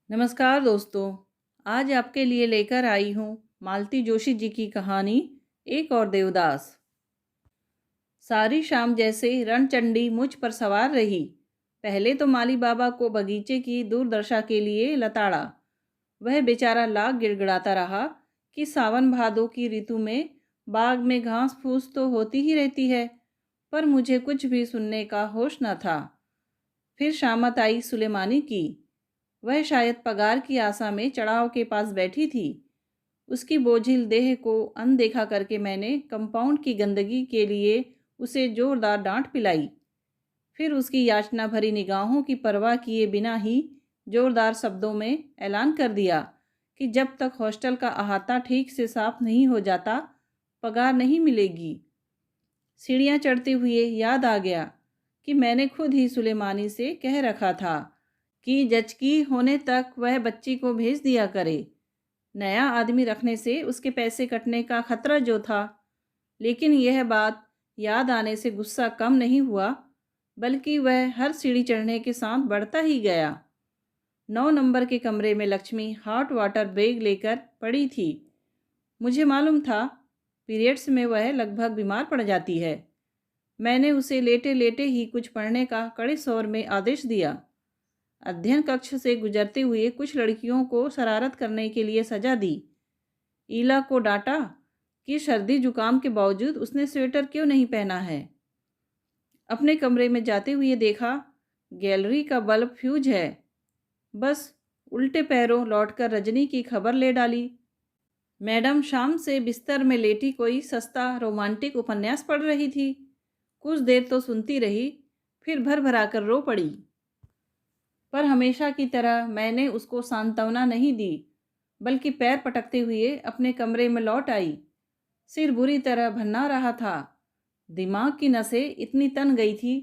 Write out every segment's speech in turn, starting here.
नमस्कार दोस्तों। आज आपके लिए लेकर आई हूँ मालती जोशी जी की कहानी एक और देवदास। सारी शाम जैसे रणचंडी मुझ पर सवार रही। पहले तो माली बाबा को बगीचे की दूरदर्शा के लिए लताड़ा। वह बेचारा लाख गिड़गिड़ाता रहा कि सावन भादों की ऋतु में बाग में घास फूस तो होती ही रहती है, पर मुझे कुछ भी सुनने का होश न था। फिर शामत आई सुलेमानी की। वह शायद पगार की आशा में चढ़ाव के पास बैठी थी। उसकी बोझिल देह को अनदेखा करके मैंने कंपाउंड की गंदगी के लिए उसे जोरदार डांट पिलाई। फिर उसकी याचना भरी निगाहों की परवाह किए बिना ही जोरदार शब्दों में ऐलान कर दिया कि जब तक हॉस्टल का अहाता ठीक से साफ नहीं हो जाता, पगार नहीं मिलेगी। सीढ़ियाँ चढ़ते हुए याद आ गया कि मैंने खुद ही सुलेमानी से कह रखा था कि जचकी होने तक वह बच्ची को भेज दिया करे। नया आदमी रखने से उसके पैसे कटने का खतरा जो था। लेकिन यह बात याद आने से गुस्सा कम नहीं हुआ, बल्कि वह हर सीढ़ी चढ़ने के साथ बढ़ता ही गया। 9 नंबर के कमरे में लक्ष्मी हॉट वाटर बैग लेकर पड़ी थी। मुझे मालूम था पीरियड्स में वह लगभग बीमार पड़ जाती है। मैंने उसे लेटे लेटे ही कुछ पढ़ने का कड़े स्वर में आदेश दिया। अध्ययन कक्ष से गुजरते हुए कुछ लड़कियों को शरारत करने के लिए सजा दी। ईला को डांटा कि सर्दी जुकाम के बावजूद उसने स्वेटर क्यों नहीं पहना है। अपने कमरे में जाते हुए देखा गैलरी का बल्ब फ्यूज है। बस उल्टे पैरों लौटकर रजनी की खबर ले डाली। मैडम शाम से बिस्तर में लेटी कोई सस्ता रोमांटिक उपन्यास पढ़ रही थी। कुछ देर तो सुनती रही, फिर भर भरा कर रो पड़ी। पर हमेशा की तरह मैंने उसको सांत्वना नहीं दी, बल्कि पैर पटकते हुए अपने कमरे में लौट आई। सिर बुरी तरह भन्ना रहा था। दिमाग की नसें इतनी तन गई थी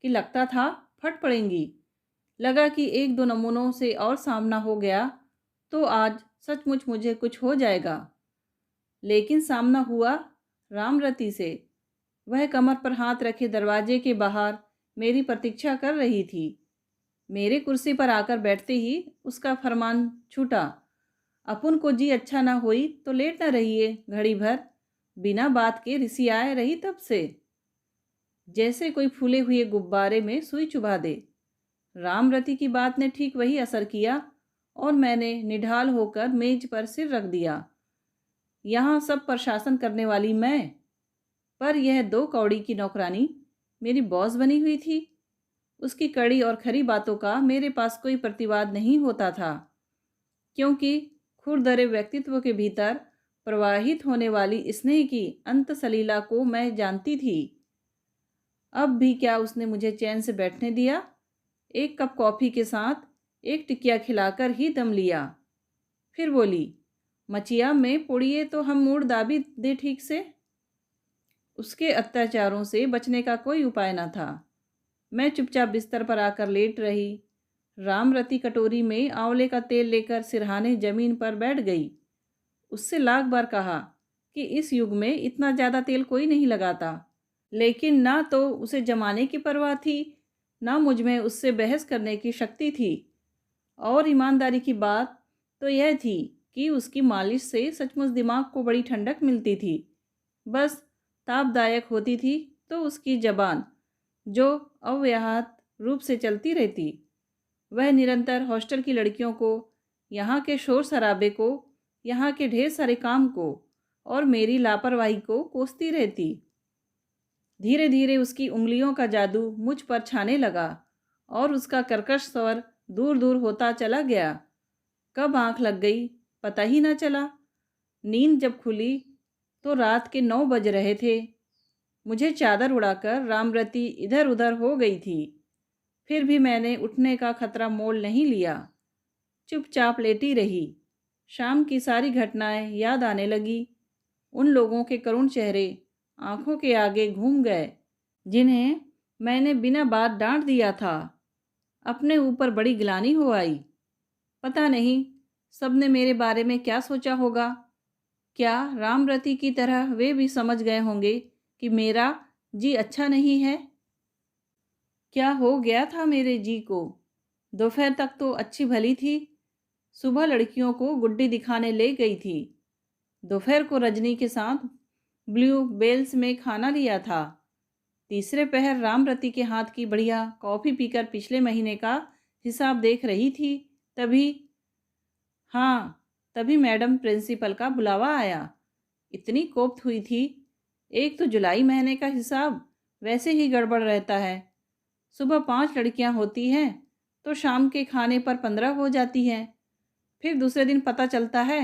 कि लगता था फट पड़ेंगी। लगा कि एक दो नमूनों से और सामना हो गया तो आज सचमुच मुझे कुछ हो जाएगा। लेकिन सामना हुआ रामरती से। वह कमर पर हाथ रखे दरवाजे के बाहर मेरी प्रतीक्षा कर रही थी। मेरे कुर्सी पर आकर बैठते ही उसका फरमान छूटा, अपुन को जी अच्छा ना होई तो लेट न रहिए घड़ी भर, बिना बात के रिसियाए रही तब से। जैसे कोई फूले हुए गुब्बारे में सुई चुभा दे। रामरती की बात ने ठीक वही असर किया और मैंने निढाल होकर मेज पर सिर रख दिया। यहाँ सब प्रशासन करने वाली मैं, पर यह 2 कौड़ी की नौकरानी मेरी बॉस बनी हुई थी। उसकी कड़ी और खरी बातों का मेरे पास कोई प्रतिवाद नहीं होता था, क्योंकि खुरदरे व्यक्तित्व के भीतर प्रवाहित होने वाली स्नेह की अंत सलीला को मैं जानती थी। अब भी क्या उसने मुझे चैन से बैठने दिया? एक कप कॉफ़ी के साथ एक टिकिया खिलाकर ही दम लिया। फिर बोली, मचिया में पोड़िए तो हम मूड दाबी दे ठीक से। उसके अत्याचारों से बचने का कोई उपाय न था। मैं चुपचाप बिस्तर पर आकर लेट रही। रामरती कटोरी में आंवले का तेल लेकर सिरहाने जमीन पर बैठ गई। उससे लाख बार कहा कि इस युग में इतना ज़्यादा तेल कोई नहीं लगाता, लेकिन ना तो उसे जमाने की परवाह थी, ना मुझ में उससे बहस करने की शक्ति थी। और ईमानदारी की बात तो यह थी कि उसकी मालिश से सचमुच दिमाग को बड़ी ठंडक मिलती थी। बस तापदायक होती थी तो उसकी जबान, जो अव्याहत रूप से चलती रहती। वह निरंतर हॉस्टल की लड़कियों को, यहाँ के शोर शराबे को, यहाँ के ढेर सारे काम को और मेरी लापरवाही को कोसती रहती। धीरे धीरे उसकी उंगलियों का जादू मुझ पर छाने लगा और उसका कर्कश स्वर दूर दूर होता चला गया। कब आंख लग गई पता ही ना चला। नींद जब खुली तो रात के 9 बज रहे थे। मुझे चादर उड़ाकर रामरती इधर उधर हो गई थी। फिर भी मैंने उठने का खतरा मोल नहीं लिया। चुपचाप लेटी रही। शाम की सारी घटनाएं याद आने लगी। उन लोगों के करुण चेहरे आंखों के आगे घूम गए, जिन्हें मैंने बिना बात डांट दिया था। अपने ऊपर बड़ी गिलानी हो आई। पता नहीं सबने मेरे बारे में क्या सोचा होगा। क्या रामरती की तरह वे भी समझ गए होंगे कि मेरा जी अच्छा नहीं है? क्या हो गया था मेरे जी को? दोपहर तक तो अच्छी भली थी, सुबह लड़कियों को गुड्डी दिखाने ले गई थी। दोपहर को रजनी के साथ ब्लू बेल्स में खाना लिया था। तीसरे पहर रामरती के हाथ की बढ़िया कॉफ़ी पीकर पिछले महीने का हिसाब देख रही थी। तभी तभी मैडम प्रिंसिपल का बुलावा आया। इतनी कोफ्त हुई थी। एक तो जुलाई महीने का हिसाब वैसे ही गड़बड़ रहता है। सुबह 5 लड़कियां होती हैं तो शाम के खाने पर 15 हो जाती हैं। फिर दूसरे दिन पता चलता है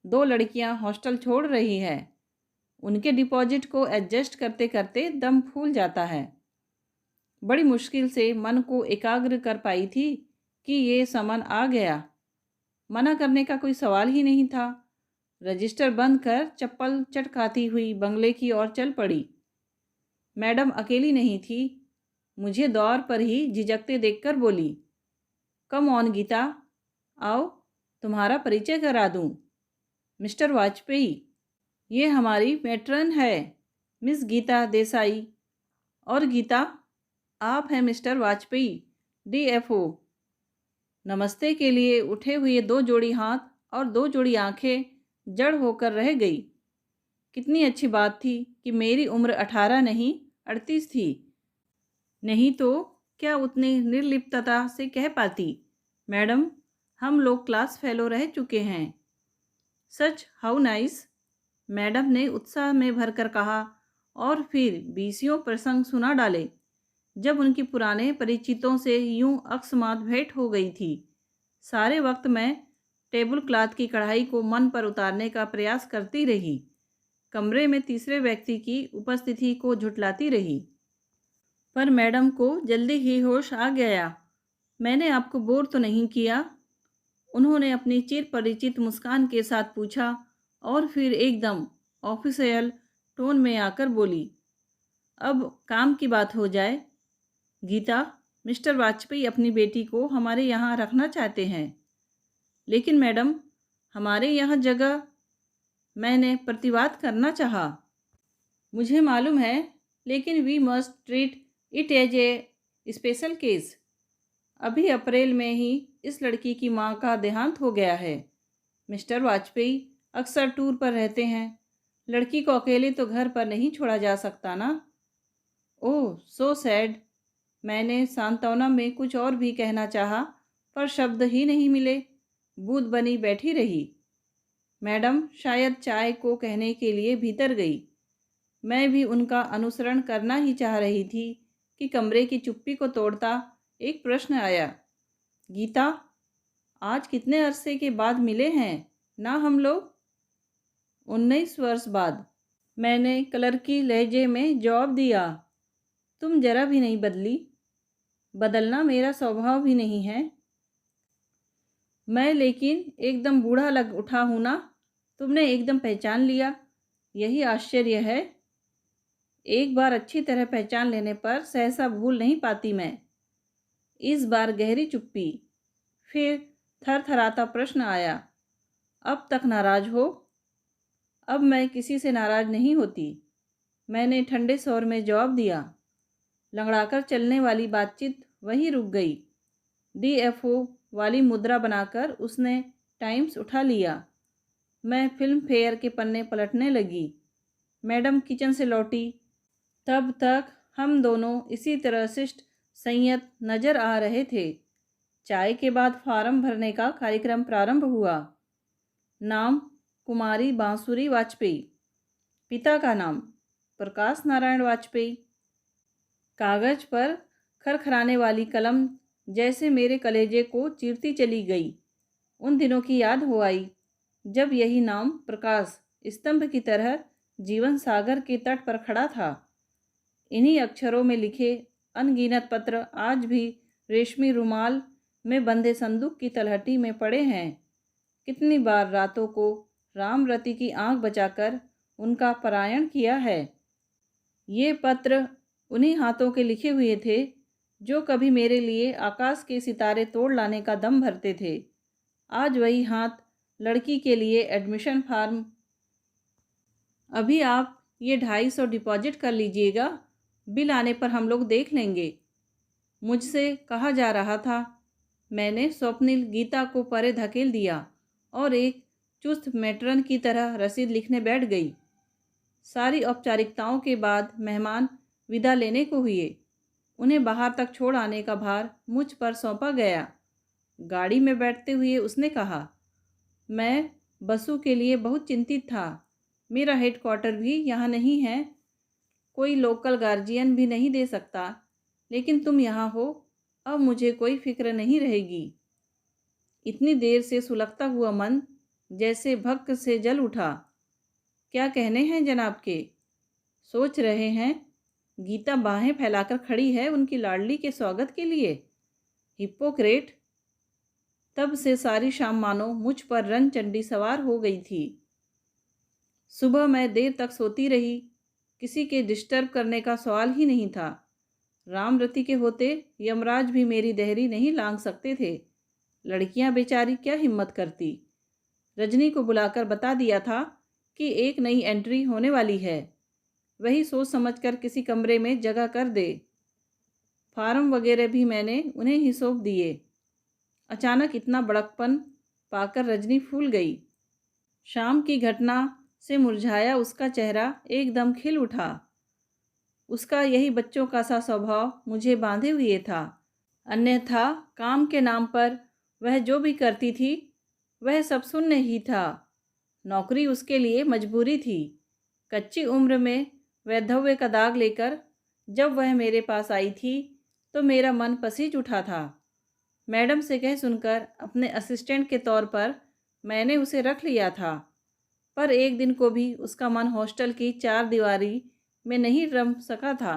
2 लड़कियां हॉस्टल छोड़ रही है। उनके डिपॉजिट को एडजस्ट करते करते दम फूल जाता है। बड़ी मुश्किल से मन को एकाग्र कर पाई थी कि ये समन आ गया। मना करने का कोई सवाल ही नहीं था। रजिस्टर बंद कर चप्पल चटकाती हुई बंगले की ओर चल पड़ी। मैडम अकेली नहीं थी। मुझे दौर पर ही झिझकते देखकर बोली, कम ऑन गीता, आओ तुम्हारा परिचय करा दूं। मिस्टर वाजपेयी, ये हमारी मैट्रन है, मिस गीता देसाई। और गीता, आप हैं मिस्टर वाजपेयी, डीएफओ। नमस्ते के लिए उठे हुए 2 जोड़ी हाथ और 2 जोड़ी आंखें जड़ होकर रह गई। कितनी अच्छी बात थी कि मेरी उम्र 18 नहीं 38 थी। नहीं तो क्या उतनी निर्लिप्तता से कह पाती, मैडम हम लोग क्लास फेलो रह चुके हैं। सच, हाउ नाइस, मैडम ने उत्साह में भरकर कहा और फिर बीसियों प्रसंग सुना डाले जब उनकी पुराने परिचितों से यूं अकस्मात भेंट हो गई थी। सारे वक्त मैं टेबल क्लॉथ की कढ़ाई को मन पर उतारने का प्रयास करती रही। कमरे में तीसरे व्यक्ति की उपस्थिति को झुठलाती रही। पर मैडम को जल्दी ही होश आ गया। मैंने आपको बोर तो नहीं किया? उन्होंने अपनी चिर परिचित मुस्कान के साथ पूछा और फिर एकदम ऑफिशियल टोन में आकर बोली, अब काम की बात हो जाए। गीता, मिस्टर वाजपेयी अपनी बेटी को हमारे यहाँ रखना चाहते हैं। लेकिन मैडम, हमारे यहाँ जगह। मैंने प्रतिवाद करना चाहा। मुझे मालूम है, लेकिन we must treat it as a special case. अभी अप्रैल में ही इस लड़की की माँ का देहांत हो गया है। मिस्टर वाजपेयी अक्सर टूर पर रहते हैं। लड़की को अकेले तो घर पर नहीं छोड़ा जा सकता ना। ओह, सो सैड। मैंने सांत्वना में कुछ और भी कहना चाहा, पर शब्द ही नहीं मिले। बूंद बनी बैठी रही। मैडम शायद चाय को कहने के लिए भीतर गई। मैं भी उनका अनुसरण करना ही चाह रही थी कि कमरे की चुप्पी को तोड़ता एक प्रश्न आया, गीता, आज कितने अरसे के बाद मिले हैं ना हम लोग? 19 वर्ष बाद, मैंने क्लर्की लहजे में जवाब दिया। तुम जरा भी नहीं बदली। बदलना मेरा स्वभाव भी नहीं है। मैं लेकिन एकदम बूढ़ा लग उठा हूँ ना? तुमने एकदम पहचान लिया, यही आश्चर्य है। एक बार अच्छी तरह पहचान लेने पर सहसा भूल नहीं पाती मैं। इस बार गहरी चुप्पी। फिर थरथराता प्रश्न आया, अब तक नाराज हो? अब मैं किसी से नाराज नहीं होती, मैंने ठंडे स्वर में जवाब दिया। लंगड़ाकर चलने वाली बातचीत वहीं रुक गई। डीएफओ वाली मुद्रा बनाकर उसने टाइम्स उठा लिया। मैं फिल्म फेयर के पन्ने पलटने लगी। मैडम किचन से लौटी। तब तक हम दोनों इसी तरह शिष्ट संयत नजर आ रहे थे। चाय के बाद फार्म भरने का कार्यक्रम प्रारंभ हुआ। नाम कुमारी बांसुरी वाजपेयी। पिता का नाम प्रकाश नारायण वाजपेयी। कागज पर खरखराने वाली कलम जैसे मेरे कलेजे को चीरती चली गई। उन दिनों की याद हो आई जब यही नाम प्रकाश स्तंभ की तरह जीवन सागर के तट पर खड़ा था। इन्हीं अक्षरों में लिखे अनगिनत पत्र आज भी रेशमी रुमाल में बंधे संदूक की तलहटी में पड़े हैं। कितनी बार रातों को रामरती की आंख बचाकर उनका पारायण किया है। ये पत्र उन्हीं हाथों के लिखे हुए थे जो कभी मेरे लिए आकाश के सितारे तोड़ लाने का दम भरते थे। आज वही हाथ लड़की के लिए एडमिशन फॉर्म। अभी आप ये 250 डिपॉजिट कर लीजिएगा, बिल आने पर हम लोग देख लेंगे। मुझसे कहा जा रहा था, मैंने स्वप्निल गीता को परे धकेल दिया और एक चुस्त मैट्रन की तरह रसीद लिखने बैठ गई। सारी औपचारिकताओं के बाद मेहमान विदा लेने को हुए। उन्हें बाहर तक छोड़ आने का भार मुझ पर सौंपा गया। गाड़ी में बैठते हुए उसने कहा, मैं बसु के लिए बहुत चिंतित था। मेरा हेडक्वार्टर भी यहाँ नहीं है, कोई लोकल गार्जियन भी नहीं दे सकता, लेकिन तुम यहाँ हो, अब मुझे कोई फिक्र नहीं रहेगी। इतनी देर से सुलगता हुआ मन जैसे भक्त से जल उठा। क्या कहने हैं जनाब के? सोच रहे हैं? गीता बाहें फैलाकर खड़ी है उनकी लाडली के स्वागत के लिए। हिप्पोक्रेट! तब से सारी शाम मानो मुझ पर रनचंडी सवार हो गई थी। सुबह मैं देर तक सोती रही। किसी के डिस्टर्ब करने का सवाल ही नहीं था। रामरती के होते यमराज भी मेरी देहरी नहीं लांघ सकते थे। लड़कियां बेचारी क्या हिम्मत करती। रजनी को बुलाकर बता दिया था कि एक नई एंट्री होने वाली है, वही सोच समझकर किसी कमरे में जगह कर दे। फार्म वगैरह भी मैंने उन्हें ही सौंप दिए। अचानक इतना बड़कपन पाकर रजनी फूल गई। शाम की घटना से मुरझाया उसका चेहरा एकदम खिल उठा। उसका यही बच्चों का सा स्वभाव मुझे बांधे हुए था। अन्यथा काम के नाम पर वह जो भी करती थी वह सब शून्य ही था। नौकरी उसके लिए मजबूरी थी। कच्ची उम्र में वैधव्य का दाग लेकर जब वह मेरे पास आई थी तो मेरा मन पसीज उठा था। मैडम से कह सुनकर अपने असिस्टेंट के तौर पर मैंने उसे रख लिया था, पर एक दिन को भी उसका मन हॉस्टल की चार दीवारी में नहीं रम सका था।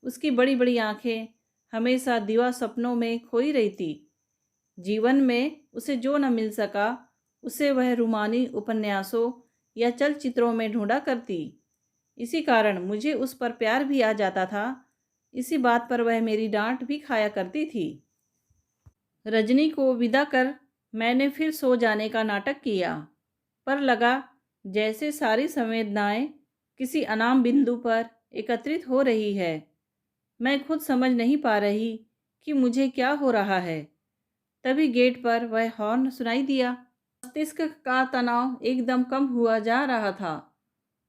उसकी बड़ी बड़ी आंखें हमेशा दिवा सपनों में खोई रहती। जीवन में उसे जो न मिल सका उसे वह रूमानी उपन्यासों या चलचित्रों में ढूंढा करती। इसी कारण मुझे उस पर प्यार भी आ जाता था। इसी बात पर वह मेरी डांट भी खाया करती थी। रजनी को विदा कर मैंने फिर सो जाने का नाटक किया, पर लगा जैसे सारी संवेदनाएं किसी अनाम बिंदु पर एकत्रित हो रही है। मैं खुद समझ नहीं पा रही कि मुझे क्या हो रहा है। तभी गेट पर वह हॉर्न सुनाई दिया। मस्तिष्क का तनाव एकदम कम हुआ जा रहा था।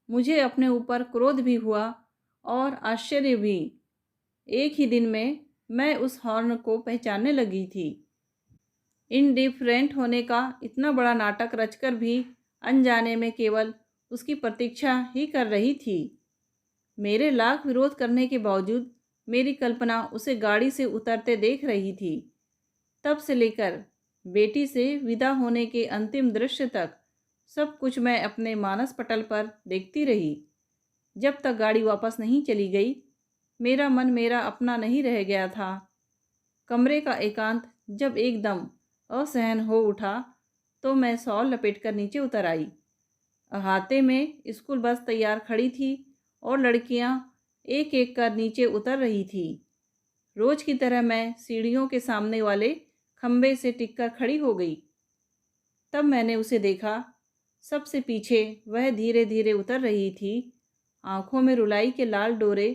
मुझे अपने ऊपर क्रोध भी हुआ और आश्चर्य भी। एक ही दिन में मैं उस हॉर्न को पहचानने लगी थी। इनडिफरेंट होने का इतना बड़ा नाटक रचकर भी अनजाने में केवल उसकी प्रतीक्षा ही कर रही थी। मेरे लाख विरोध करने के बावजूद मेरी कल्पना उसे गाड़ी से उतरते देख रही थी। तब से लेकर बेटी से विदा होने के अंतिम दृश्य तक सब कुछ मैं अपने मानस पटल पर देखती रही। जब तक गाड़ी वापस नहीं चली गई मेरा मन मेरा अपना नहीं रह गया था। कमरे का एकांत जब एकदम असहन हो उठा तो मैं शॉल लपेटकर नीचे उतर आई। अहाते में स्कूल बस तैयार खड़ी थी और लड़कियां एक एक कर नीचे उतर रही थी। रोज की तरह मैं सीढ़ियों के सामने वाले खंबे से टिककर खड़ी हो गई। तब मैंने उसे देखा। सबसे पीछे वह धीरे धीरे उतर रही थी। आंखों में रुलाई के लाल डोरे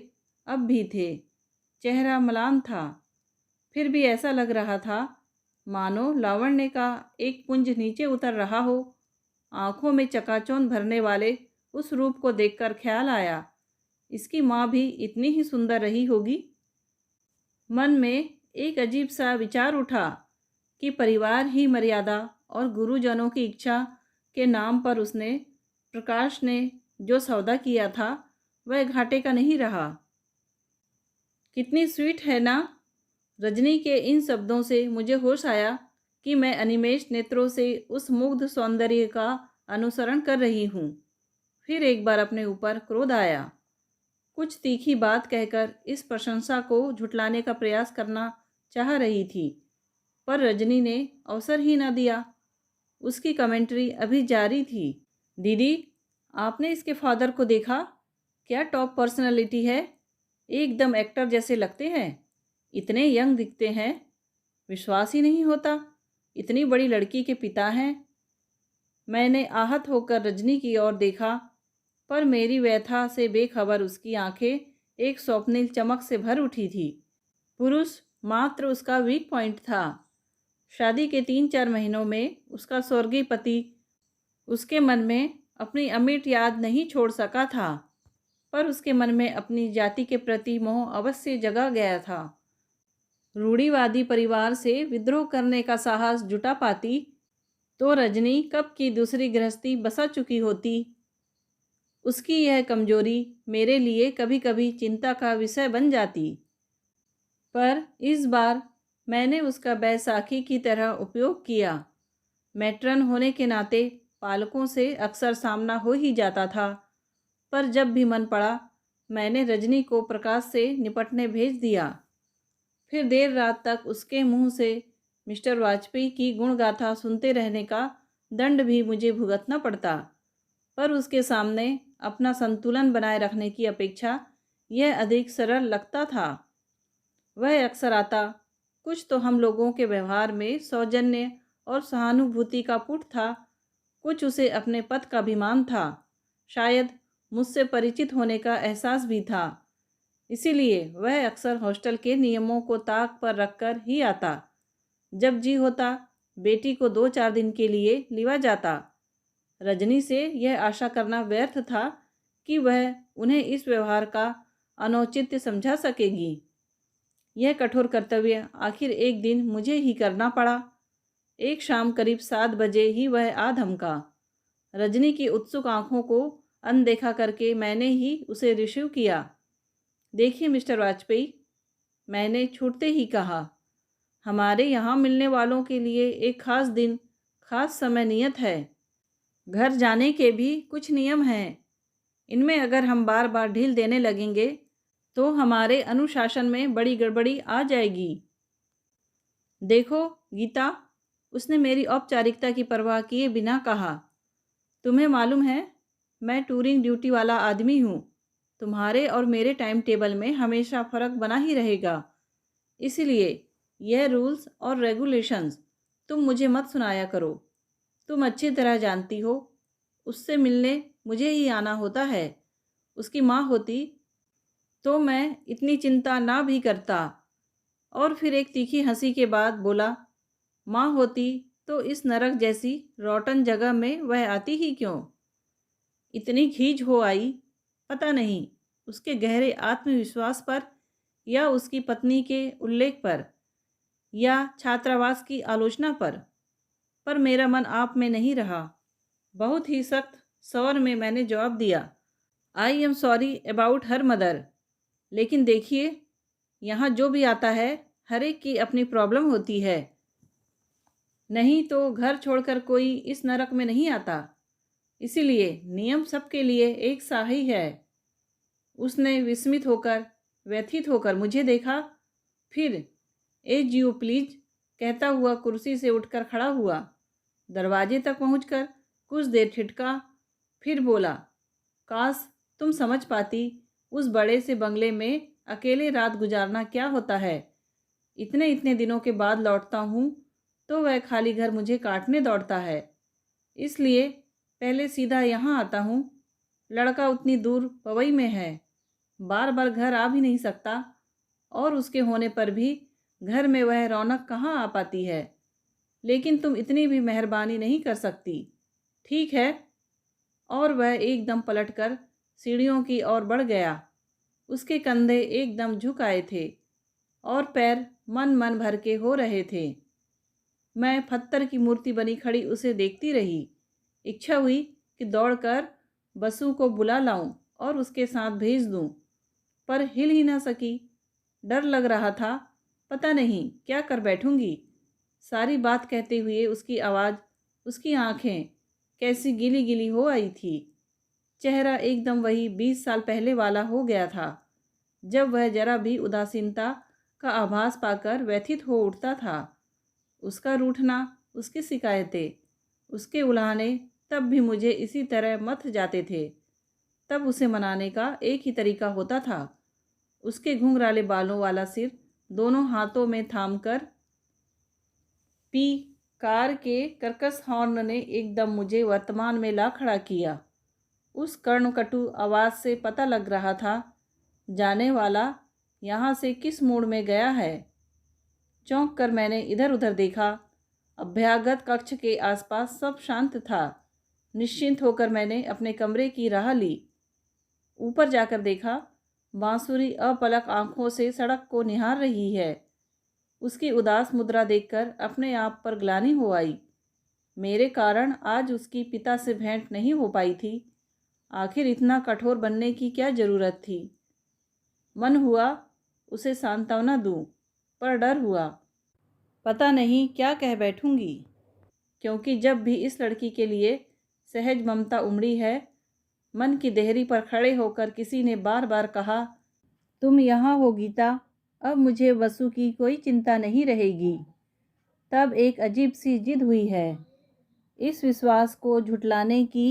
अब भी थे। चेहरा म्लान था, फिर भी ऐसा लग रहा था मानो लावण्य का एक पुंज नीचे उतर रहा हो। आंखों में चकाचौंध भरने वाले उस रूप को देखकर ख्याल आया, इसकी माँ भी इतनी ही सुंदर रही होगी। मन में एक अजीब सा विचार उठा कि परिवार ही मर्यादा और गुरुजनों की इच्छा के नाम पर उसने प्रकाश ने जो सौदा किया था वह घाटे का नहीं रहा। कितनी स्वीट है ना। रजनी के इन शब्दों से मुझे होश आया कि मैं अनिमेष नेत्रों से उस मुग्ध सौंदर्य का अनुसरण कर रही हूँ। फिर एक बार अपने ऊपर क्रोध आया। कुछ तीखी बात कहकर इस प्रशंसा को झुठलाने का प्रयास करना चाह रही थी, पर रजनी ने अवसर ही न दिया। उसकी कमेंट्री अभी जारी थी। दीदी, आपने इसके फादर को देखा? क्या टॉप पर्सनालिटी है। एकदम एक्टर जैसे लगते हैं। इतने यंग दिखते हैं, विश्वास ही नहीं होता इतनी बड़ी लड़की के पिता हैं। मैंने आहत होकर रजनी की ओर देखा, पर मेरी व्यथा से बेखबर उसकी आंखें एक स्वप्निल चमक से भर उठी थी। पुरुष मात्र उसका वीक पॉइंट था। शादी के 3-4 महीनों में उसका स्वर्गीय पति उसके मन में अपनी अमिट याद नहीं छोड़ सका था, पर उसके मन में अपनी जाति के प्रति मोह अवश्य जगा गया था। रूढ़िवादी परिवार से विद्रोह करने का साहस जुटा पाती तो रजनी कब की दूसरी गृहस्थी बसा चुकी होती। उसकी यह कमजोरी मेरे लिए कभी कभी चिंता का विषय बन जाती, पर इस बार मैंने उसका बैसाखी की तरह उपयोग किया। मैट्रन होने के नाते पालकों से अक्सर सामना हो ही जाता था, पर जब भी मन पड़ा मैंने रजनी को प्रकाश से निपटने भेज दिया। फिर देर रात तक उसके मुंह से मिस्टर वाजपेयी की गुणगाथा सुनते रहने का दंड भी मुझे भुगतना पड़ता, पर उसके सामने अपना संतुलन बनाए रखने की अपेक्षा यह अधिक सरल लगता था। वह अक्सर आता, कुछ तो हम लोगों के व्यवहार में सौजन्य और सहानुभूति का पुट था, कुछ उसे अपने पद का अभिमान था, शायद मुझसे परिचित होने का एहसास भी था। इसीलिए वह अक्सर हॉस्टल के नियमों को ताक पर रखकर ही आता। जब जी होता बेटी को 2-4 दिन के लिए लिवा जाता। रजनी से यह आशा करना व्यर्थ था कि वह उन्हें इस व्यवहार का अनौचित्य समझा सकेगी। यह कठोर कर्तव्य आखिर एक दिन मुझे ही करना पड़ा। एक शाम करीब 7 बजे ही वह आ धमका। रजनी की उत्सुक आंखों को अनदेखा करके मैंने ही उसे रिसीव किया। देखिए मिस्टर वाजपेयी, मैंने छूटते ही कहा, हमारे यहाँ मिलने वालों के लिए एक खास दिन, खास समय नियत है। घर जाने के भी कुछ नियम हैं। इनमें अगर हम बार बार ढील देने लगेंगे तो हमारे अनुशासन में बड़ी गड़बड़ी आ जाएगी। देखो गीता, उसने मेरी औपचारिकता की परवाह किए बिना कहा, तुम्हें मालूम है मैं टूरिंग ड्यूटी वाला आदमी हूँ। तुम्हारे और मेरे टाइम टेबल में हमेशा फ़र्क बना ही रहेगा। इसलिए यह रूल्स और रेगुलेशंस तुम मुझे मत सुनाया करो। तुम अच्छी तरह जानती हो, उससे मिलने मुझे ही आना होता है। उसकी माँ होती तो मैं इतनी चिंता ना भी करता। और फिर एक तीखी हंसी के बाद बोला, माँ होती तो इस नरक जैसी रोटन जगह में वह आती ही क्यों? इतनी खींच हो आई, पता नहीं उसके गहरे आत्मविश्वास पर या उसकी पत्नी के उल्लेख पर या छात्रावास की आलोचना पर मेरा मन आप में नहीं रहा। बहुत ही सख्त स्वर में मैंने जवाब दिया, I am sorry about her mother. लेकिन देखिए, यहाँ जो भी आता है हर एक की अपनी प्रॉब्लम होती है। नहीं तो घर छोड़कर कोई इस नरक में नहीं आता। इसीलिए नियम सबके लिए एक सा ही है। उसने विस्मित होकर, व्यथित होकर मुझे देखा, फिर एज यू प्लीज कहता हुआ कुर्सी से उठकर खड़ा हुआ। दरवाजे तक पहुंचकर कुछ देर ठिठका, फिर बोला, काश तुम समझ पाती उस बड़े से बंगले में अकेले रात गुजारना क्या होता है। इतने इतने दिनों के बाद लौटता हूँ तो वह खाली घर मुझे काटने दौड़ता है। इसलिए पहले सीधा यहाँ आता हूँ। लड़का उतनी दूर पवई में है, बार बार घर आ भी नहीं सकता, और उसके होने पर भी घर में वह रौनक कहाँ आ पाती है। लेकिन तुम इतनी भी मेहरबानी नहीं कर सकती, ठीक है? और वह एकदम पलटकर सीढ़ियों की ओर बढ़ गया। उसके कंधे एकदम झुक आए थे और पैर मन मन भर के हो रहे थे। मैं पत्थर की मूर्ति बनी खड़ी उसे देखती रही। इच्छा हुई कि दौड़कर बसु को बुला लाऊं और उसके साथ भेज दूं, पर हिल ही ना सकी। डर लग रहा था, पता नहीं क्या कर बैठूंगी। सारी बात कहते हुए उसकी आवाज़, उसकी आंखें कैसी गीली गीली हो आई थी। चेहरा एकदम वही 20 साल पहले वाला हो गया था, जब वह जरा भी उदासीनता का आभास पाकर व्यथित हो उठता था। उसका रूठना, उसकी शिकायतें, उसके उल्हाने तब भी मुझे इसी तरह मथ जाते थे। तब उसे मनाने का एक ही तरीका होता था, उसके घुंघराले बालों वाला सिर दोनों हाथों में थामकर। पी कार के कर्कश हॉर्न ने एकदम मुझे वर्तमान में ला खड़ा किया। उस कर्णकटु आवाज़ से पता लग रहा था जाने वाला यहाँ से किस मूड में गया है। चौंक कर मैंने इधर उधर देखा, अभ्यागत कक्ष के आसपास सब शांत था। निश्चिंत होकर मैंने अपने कमरे की राह ली। ऊपर जाकर देखा, बांसुरी अपलक आंखों से सड़क को निहार रही है। उसकी उदास मुद्रा देखकर अपने आप पर ग्लानि हो आई। मेरे कारण आज उसकी पिता से भेंट नहीं हो पाई थी। आखिर इतना कठोर बनने की क्या जरूरत थी? मन हुआ उसे सांत्वना दूं, पर डर हुआ पता नहीं क्या कह बैठूंगी, क्योंकि जब भी इस लड़की के लिए सहज ममता उमड़ी है, मन की देहरी पर खड़े होकर किसी ने बार बार कहा, तुम यहाँ हो गीता, अब मुझे वसु की कोई चिंता नहीं रहेगी। तब एक अजीब सी जिद हुई है। इस विश्वास को झुठलाने की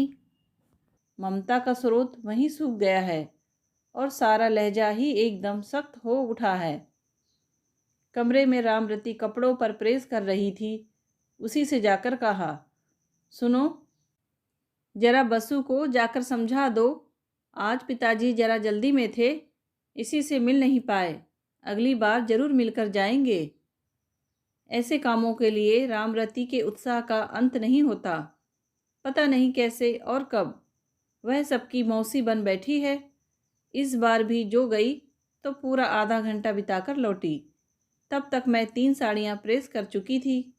ममता का स्रोत वहीं सूख गया है और सारा लहजा ही एकदम सख्त हो उठा है। कमरे में रामरती कपड़ों पर प्रेस कर रही थी। उसी से जाकर कहा, सुनो, जरा बसु को जाकर समझा दो। आज पिताजी जरा जल्दी में थे, इसी से मिल नहीं पाए। अगली बार जरूर मिलकर जाएंगे। ऐसे कामों के लिए रामरती के उत्साह का अंत नहीं होता। पता नहीं कैसे और कब वह सबकी मौसी बन बैठी है। इस बार भी जो गई तो पूरा आधा घंटा बिताकर लौटी। तब तक मैं 3 साड़ियाँ प्रेस कर चुकी थी।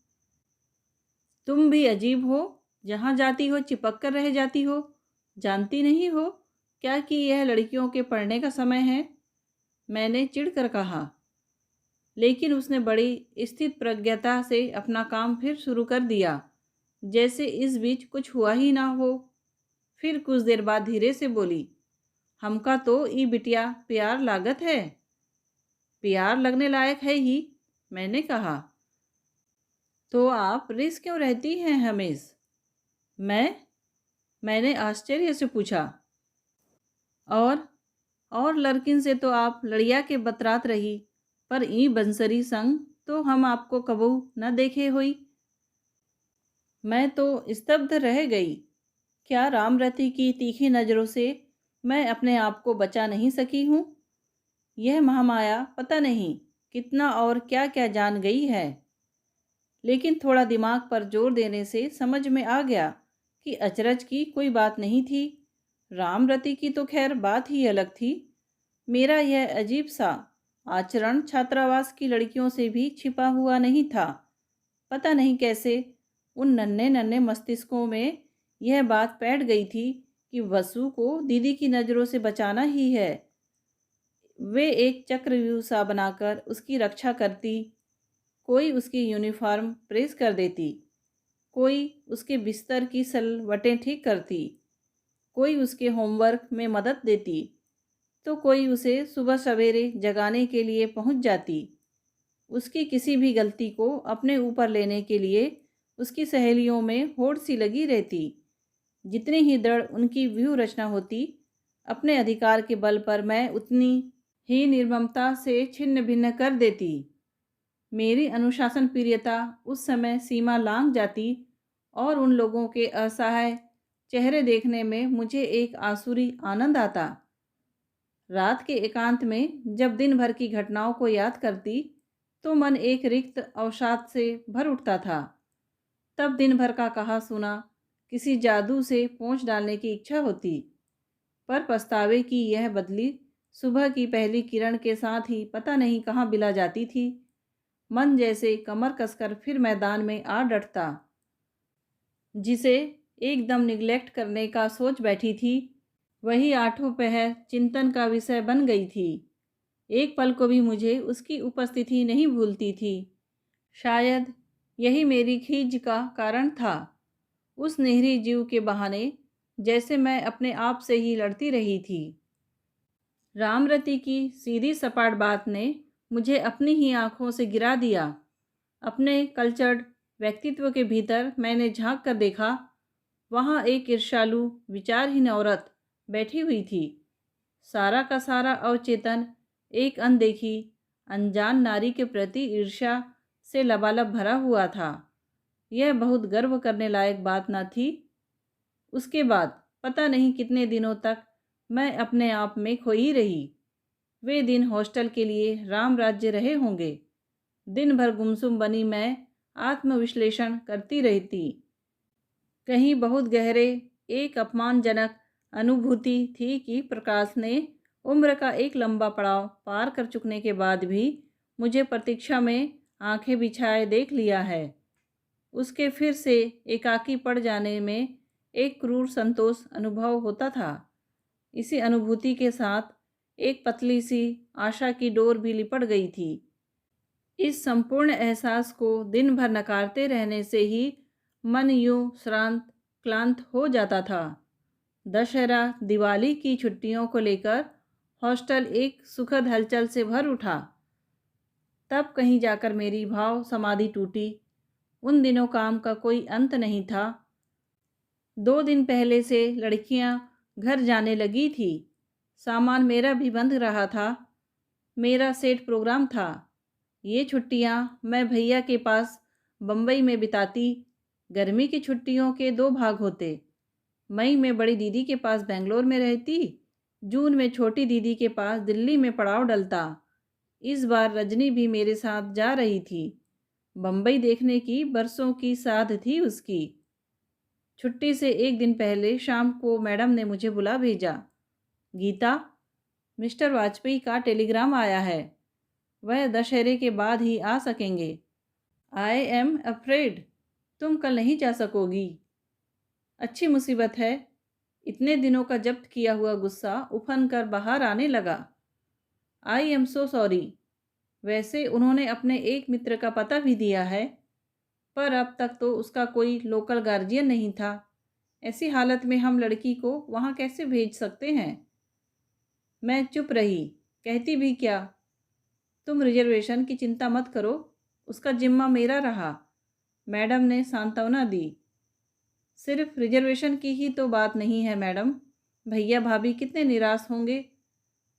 तुम भी अजीब हो, जहाँ जाती हो चिपक कर रह जाती हो। जानती नहीं हो क्या कि यह लड़कियों के पढ़ने का समय है? मैंने चिढ़कर कहा। लेकिन उसने बड़ी स्थित प्रज्ञता से अपना काम फिर शुरू कर दिया, जैसे इस बीच कुछ हुआ ही ना हो। फिर कुछ देर बाद धीरे से बोली, हमका तो ई बिटिया प्यार लागत है। प्यार लगने लायक है ही, मैंने कहा। तो आप रिस क्यों रहती हैं हमेश? मैंने आश्चर्य से पूछा। और लड़किन से तो आप लड़िया के बतरात रही, पर ई बंसरी संग तो हम आपको कबू न देखे हुई। मैं तो स्तब्ध रह गई। क्या रामरती की तीखी नज़रों से मैं अपने आप को बचा नहीं सकी हूँ? यह महामाया पता नहीं कितना और क्या क्या जान गई है। लेकिन थोड़ा दिमाग पर जोर देने से समझ में आ गया कि अचरज की कोई बात नहीं थी। रामरती की तो खैर बात ही अलग थी। मेरा यह अजीब सा आचरण छात्रावास की लड़कियों से भी छिपा हुआ नहीं था। पता नहीं कैसे उन नन्हे नन्हे मस्तिष्कों में यह बात बैठ गई थी कि वसु को दीदी की नज़रों से बचाना ही है। वे एक चक्रव्यूह सा बनाकर उसकी रक्षा करती। कोई उसकी यूनिफॉर्म प्रेस कर देती, कोई उसके बिस्तर की सलवटें ठीक करती, कोई उसके होमवर्क में मदद देती, तो कोई उसे सुबह सवेरे जगाने के लिए पहुंच जाती। उसकी किसी भी गलती को अपने ऊपर लेने के लिए उसकी सहेलियों में होड़ सी लगी रहती। जितनी ही दृढ़ उनकी व्यूह रचना होती, अपने अधिकार के बल पर मैं उतनी ही निर्ममता से छिन्न भिन्न कर देती। मेरी अनुशासन प्रियता उस समय सीमा लांघ जाती और उन लोगों के असहाय चेहरे देखने में मुझे एक आसुरी आनंद आता। रात के एकांत में जब दिन भर की घटनाओं को याद करती तो मन एक रिक्त अवसाद से भर उठता था। तब दिन भर का कहा सुना किसी जादू से पोंछ डालने की इच्छा होती, पर पछतावे की यह बदली सुबह की पहली किरण के साथ ही पता नहीं कहाँ बिला जाती थी। मन जैसे कमर कसकर फिर मैदान में आ डटता। जिसे एकदम निगलेक्ट करने का सोच बैठी थी, वही आठों पहर चिंतन का विषय बन गई थी। एक पल को भी मुझे उसकी उपस्थिति नहीं भूलती थी। शायद यही मेरी खीज का कारण था। उस नेहरी जीव के बहाने जैसे मैं अपने आप से ही लड़ती रही थी। रामरती की सीधी सपाट बात ने मुझे अपनी ही आंखों से गिरा दिया। अपने कल्चर्ड व्यक्तित्व के भीतर मैंने झांक कर देखा। वहाँ एक ईर्ष्यालु विचारहीन औरत बैठी हुई थी। सारा का सारा अवचेतन एक अनदेखी अनजान नारी के प्रति ईर्ष्या से लबालब भरा हुआ था। यह बहुत गर्व करने लायक बात न थी। उसके बाद पता नहीं कितने दिनों तक मैं अपने आप में खोई रही। वे दिन हॉस्टल के लिए राम राज्य रहे होंगे। दिन भर गुमसुम बनी मैं आत्मविश्लेषण करती रहती। कहीं बहुत गहरे एक अपमानजनक अनुभूति थी कि प्रकाश ने उम्र का एक लंबा पड़ाव पार कर चुकने के बाद भी मुझे प्रतीक्षा में आंखें बिछाए देख लिया है। उसके फिर से एकाकी पड़ जाने में एक क्रूर संतोष अनुभव होता था। इसी अनुभूति के साथ एक पतली सी आशा की डोर भी लिपट गई थी। इस संपूर्ण एहसास को दिन भर नकारते रहने से ही मन यूं श्रांत क्लांत हो जाता था। दशहरा दिवाली की छुट्टियों को लेकर हॉस्टल एक सुखद हलचल से भर उठा। तब कहीं जाकर मेरी भाव समाधि टूटी। उन दिनों काम का कोई अंत नहीं था। 2 दिन पहले से लड़कियां घर जाने लगी थी। सामान मेरा भी बंध रहा था। मेरा सेट प्रोग्राम था। ये छुट्टियां मैं भैया के पास बम्बई में बिताती। गर्मी की छुट्टियों के 2 भाग होते। मई में बड़ी दीदी के पास बेंगलोर में रहती। जून में छोटी दीदी के पास दिल्ली में पड़ाव डलता। इस बार रजनी भी मेरे साथ जा रही थी। बम्बई देखने की बरसों की साध थी उसकी। छुट्टी से एक दिन पहले शाम को मैडम ने मुझे बुला भेजा। गीता, मिस्टर वाजपेयी का टेलीग्राम आया है। वह दशहरे के बाद ही आ सकेंगे। आई एम अफ्रेड तुम कल नहीं जा सकोगी। अच्छी मुसीबत है। इतने दिनों का जब्त किया हुआ गुस्सा उफन कर बाहर आने लगा। I am so sorry. वैसे उन्होंने अपने एक मित्र का पता भी दिया है, पर अब तक तो उसका कोई लोकल गार्जियन नहीं था। ऐसी हालत में हम लड़की को वहाँ कैसे भेज सकते हैं। मैं चुप रही। कहती भी क्या। तुम रिजर्वेशन की चिंता मत करो, उसका जिम्मा मेरा रहा। मैडम ने सांत्वना दी। सिर्फ रिजर्वेशन की ही तो बात नहीं है मैडम। भैया भाभी कितने निराश होंगे।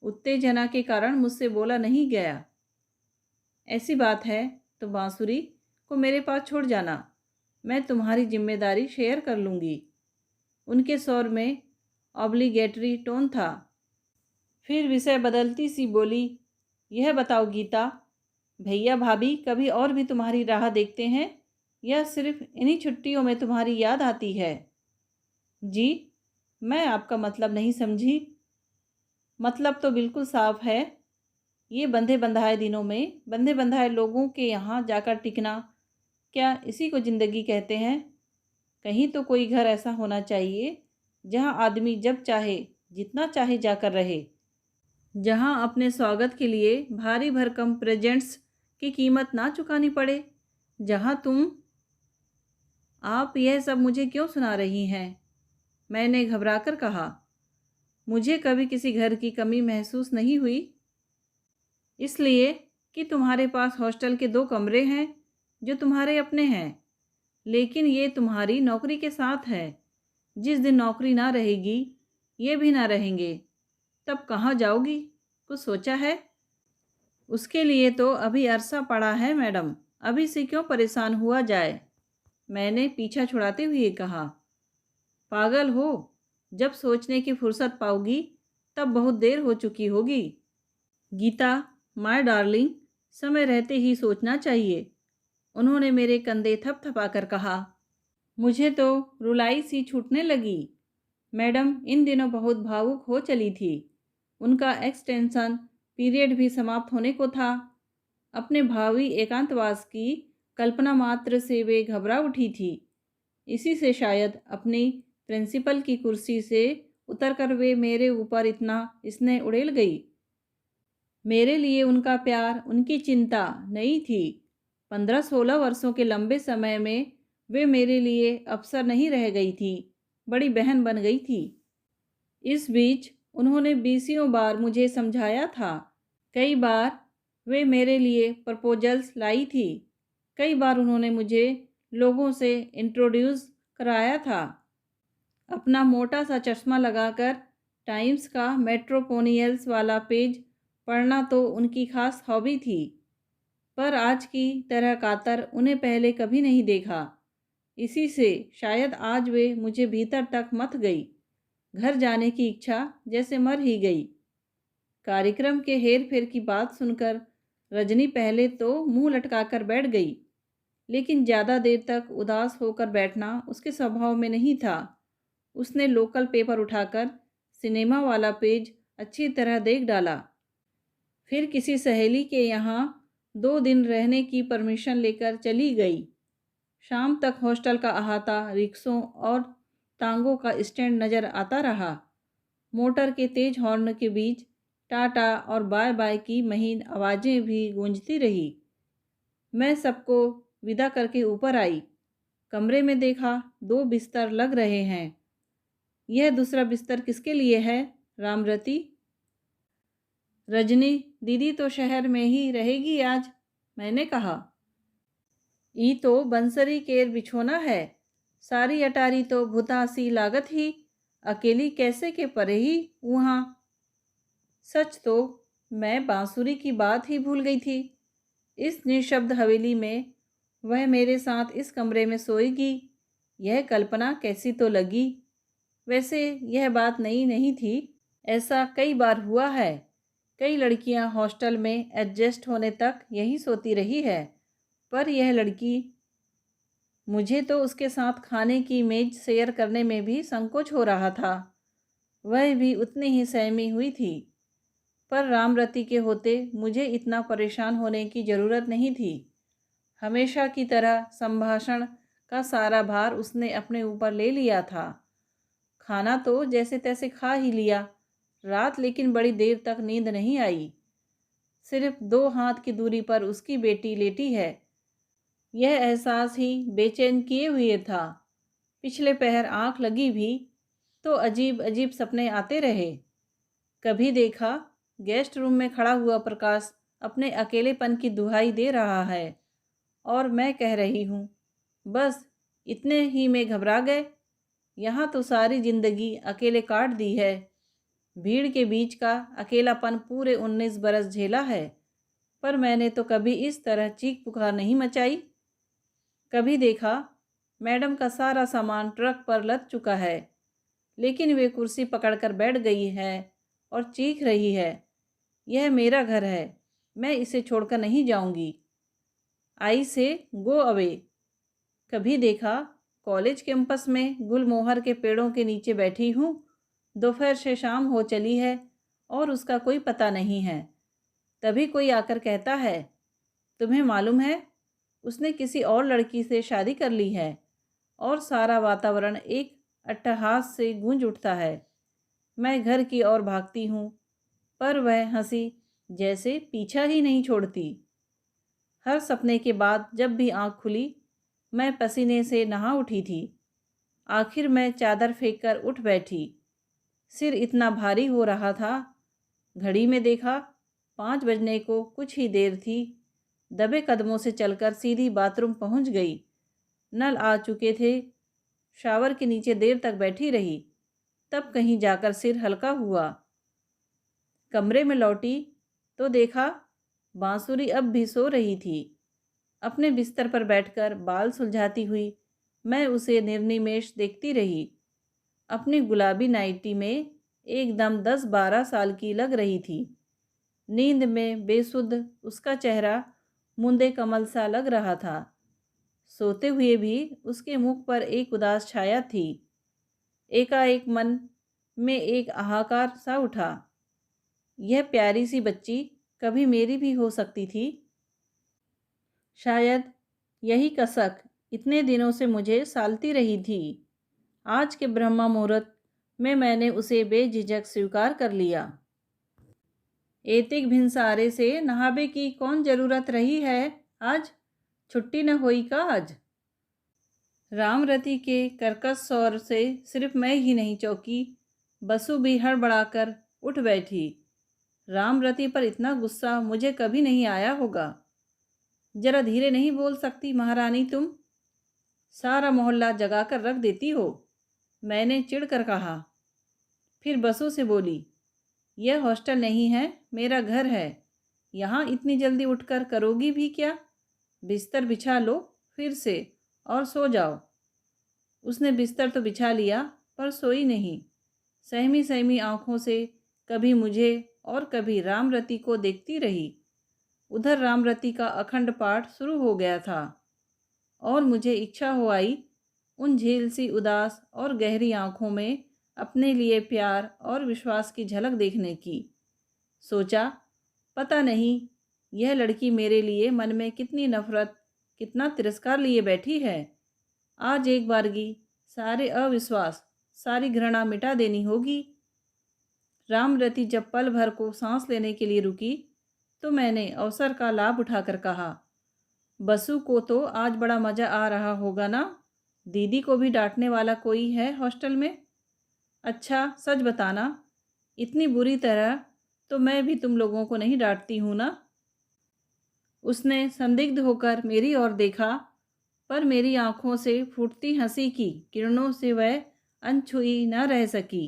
उत्तेजना के कारण मुझसे बोला नहीं गया। ऐसी बात है तो बांसुरी को मेरे पास छोड़ जाना। मैं तुम्हारी जिम्मेदारी शेयर कर लूँगी। उनके स्वर में ऑब्लिगेटरी टोन था। फिर विषय बदलती सी बोली, यह बताओ गीता, भैया भाभी कभी और भी तुम्हारी राह देखते हैं या सिर्फ इन्हीं छुट्टियों में तुम्हारी याद आती है। जी, मैं आपका मतलब नहीं समझी। मतलब तो बिल्कुल साफ है। ये बंधे बंधाए दिनों में बंधे बंधाए लोगों के यहाँ जाकर टिकना, क्या इसी को ज़िंदगी कहते हैं। कहीं तो कोई घर ऐसा होना चाहिए जहाँ आदमी जब चाहे जितना चाहे जाकर रहे, जहाँ अपने स्वागत के लिए भारी भरकम प्रेजेंट्स की कीमत ना चुकानी पड़े। जहाँ तुम। आप यह सब मुझे क्यों सुना रही हैं। मैंने घबराकर कहा। मुझे कभी किसी घर की कमी महसूस नहीं हुई। इसलिए कि तुम्हारे पास हॉस्टल के 2 कमरे हैं जो तुम्हारे अपने हैं, लेकिन ये तुम्हारी नौकरी के साथ है। जिस दिन नौकरी ना रहेगी, ये भी ना रहेंगे, तब कहाँ जाओगी। कुछ सोचा है। उसके लिए तो अभी अरसा पड़ा है मैडम, अभी से क्यों परेशान हुआ जाए। मैंने पीछा छुड़ाते हुए कहा। पागल हो, जब सोचने की फुर्सत पाओगी तब बहुत देर हो चुकी होगी। गीता माय डार्लिंग, समय रहते ही सोचना चाहिए। उन्होंने मेरे कंधे थपथपाकर कहा। मुझे तो रुलाई सी छूटने लगी। मैडम इन दिनों बहुत भावुक हो चली थी। उनका एक्सटेंशन पीरियड भी समाप्त होने को था। अपने भावी एकांतवास की कल्पना मात्र से वे घबरा उठी थी। इसी से शायद अपनी प्रिंसिपल की कुर्सी से उतरकर वे मेरे ऊपर इतना स्नेह उड़ेल गई। मेरे लिए उनका प्यार, उनकी चिंता नई थी। 15-16 वर्षों के लंबे समय में वे मेरे लिए अफसर नहीं रह गई थी, बड़ी बहन बन गई थी। इस बीच उन्होंने बीसियों बार मुझे समझाया था। कई बार वे मेरे लिए प्रपोजल्स लाई थी। कई बार उन्होंने मुझे लोगों से इंट्रोड्यूस कराया था। अपना मोटा सा चश्मा लगाकर टाइम्स का मेट्रोपोनियल्स वाला पेज पढ़ना तो उनकी खास हॉबी थी। पर आज की तरह कातर उन्हें पहले कभी नहीं देखा। इसी से शायद आज वे मुझे भीतर तक मथ गई। घर जाने की इच्छा जैसे मर ही गई। कार्यक्रम के हेर फेर की बात सुनकर रजनी पहले तो मुंह लटकाकर बैठ गई, लेकिन ज़्यादा देर तक उदास होकर बैठना उसके स्वभाव में नहीं था। उसने लोकल पेपर उठाकर सिनेमा वाला पेज अच्छी तरह देख डाला। फिर किसी सहेली के यहाँ 2 दिन रहने की परमिशन लेकर चली गई। शाम तक हॉस्टल का अहाता रिक्शों और तांगों का स्टैंड नज़र आता रहा। मोटर के तेज हॉर्न के बीच टाटा और बाय बाय की महीन आवाज़ें भी गूंजती रही। मैं सबको विदा करके ऊपर आई। कमरे में देखा 2 बिस्तर लग रहे हैं। यह दूसरा बिस्तर किसके लिए है, रामरती? रजनी दीदी तो शहर में ही रहेगी आज, मैंने कहा। ई तो बंसरी केर बिछोना है, सारी अटारी तो भुतासी लागत ही, अकेली कैसे के परे ही वहाँ। सच तो मैं बांसुरी की बात ही भूल गई थी। इस निशब्द हवेली में वह मेरे साथ इस कमरे में सोएगी, यह कल्पना कैसी तो लगी। वैसे यह बात नई नहीं थी, ऐसा कई बार हुआ है। कई लड़कियां हॉस्टल में एडजस्ट होने तक यही सोती रही है, पर यह लड़की, मुझे तो उसके साथ खाने की मेज शेयर करने में भी संकोच हो रहा था। वह भी उतनी ही सहमी हुई थी। पर रामरती के होते मुझे इतना परेशान होने की ज़रूरत नहीं थी। हमेशा की तरह संभाषण का सारा भार उसने अपने ऊपर ले लिया था। खाना तो जैसे तैसे खा ही लिया। रात लेकिन बड़ी देर तक नींद नहीं आई। सिर्फ 2 हाथ की दूरी पर उसकी बेटी लेटी है, यह एहसास ही बेचैन किए हुए था। पिछले पहर आंख लगी भी तो अजीब अजीब सपने आते रहे। कभी देखा गेस्ट रूम में खड़ा हुआ प्रकाश अपने अकेलेपन की दुहाई दे रहा है और मैं कह रही हूँ, बस इतने ही में घबरा गए। यहाँ तो सारी जिंदगी अकेले काट दी है। भीड़ के बीच का अकेलापन पूरे 19 बरस झेला है, पर मैंने तो कभी इस तरह चीख पुकार नहीं मचाई। कभी देखा मैडम का सारा सामान ट्रक पर लद चुका है, लेकिन वे कुर्सी पकड़कर बैठ गई है और चीख रही है, यह मेरा घर है, मैं इसे छोड़कर नहीं जाऊंगी। आई से गो अवे। कभी देखा कॉलेज कैंपस में गुलमोहर के पेड़ों के नीचे बैठी हूँ, दोपहर से शाम हो चली है और उसका कोई पता नहीं है। तभी कोई आकर कहता है, तुम्हें मालूम है उसने किसी और लड़की से शादी कर ली है, और सारा वातावरण एक अट्टहास से गूंज उठता है। मैं घर की ओर भागती हूँ, पर वह हंसी जैसे पीछा ही नहीं छोड़ती। हर सपने के बाद जब भी आँख खुली, मैं पसीने से नहा उठी थी। आखिर मैं चादर फेंक कर उठ बैठी। सिर इतना भारी हो रहा था। घड़ी में देखा 5 बजने को कुछ ही देर थी। दबे कदमों से चलकर सीधी बाथरूम पहुंच गई। नल आ चुके थे। शावर के नीचे देर तक बैठी रही, तब कहीं जाकर सिर हल्का हुआ। कमरे में लौटी तो देखा बांसुरी अब भी सो रही थी। अपने बिस्तर पर बैठकर बाल सुलझाती हुई मैं उसे निर्निमेष देखती रही। अपनी गुलाबी नाइटी में एकदम 10-12 साल की लग रही थी। नींद में बेसुध उसका चेहरा मुंदे कमल सा लग रहा था। सोते हुए भी उसके मुख पर एक उदास छाया थी। एकाएक मन में एक हाहाकार सा उठा। यह प्यारी सी बच्ची कभी मेरी भी हो सकती थी। शायद यही कसक इतने दिनों से मुझे सालती रही थी। आज के ब्रह्मा मुहूर्त में मैंने उसे बेझिझक स्वीकार कर लिया। एतिक भिनसारे से नहाबे की कौन जरूरत रही है आज? छुट्टी न होई का आज? रामरती के कर्कश स्वर से सिर्फ मैं ही नहीं चौंकी, बसु भी हड़बड़ाकर उठ बैठी। रामरती पर इतना गुस्सा मुझे कभी नहीं आया होगा। जरा धीरे नहीं बोल सकती महारानी तुम? सारा मोहल्ला जगाकर रख देती हो, मैंने चिढ़कर कहा। फिर बसु से बोली, यह हॉस्टल नहीं है, मेरा घर है। यहाँ इतनी जल्दी उठकर करोगी भी क्या? बिस्तर बिछा लो फिर से और सो जाओ। उसने बिस्तर तो बिछा लिया, पर सोई नहीं। सहमी सहमी आंखों से कभी मुझे और कभी रामरती को देखती रही। उधर रामरती का अखंड पाठ शुरू हो गया था। और मुझे इच्छा हो आई उन झील सी उदास और गहरी आंखों में अपने लिए प्यार और विश्वास की झलक देखने की। सोचा, पता नहीं यह लड़की मेरे लिए मन में कितनी नफरत, कितना तिरस्कार लिए बैठी है। आज एक बारगी सारे अविश्वास, सारी घृणा मिटा देनी होगी। रामरती जब पल भर को सांस लेने के लिए रुकी तो मैंने अवसर का लाभ उठाकर कहा, बसु को तो आज बड़ा मज़ा आ रहा होगा ना? दीदी को भी डांटने वाला कोई है हॉस्टल में? अच्छा सच बताना, इतनी बुरी तरह तो मैं भी तुम लोगों को नहीं डांटती हूँ ना? उसने संदिग्ध होकर मेरी ओर देखा, पर मेरी आंखों से फूटती हंसी की किरणों से वह अनछुई न रह सकी।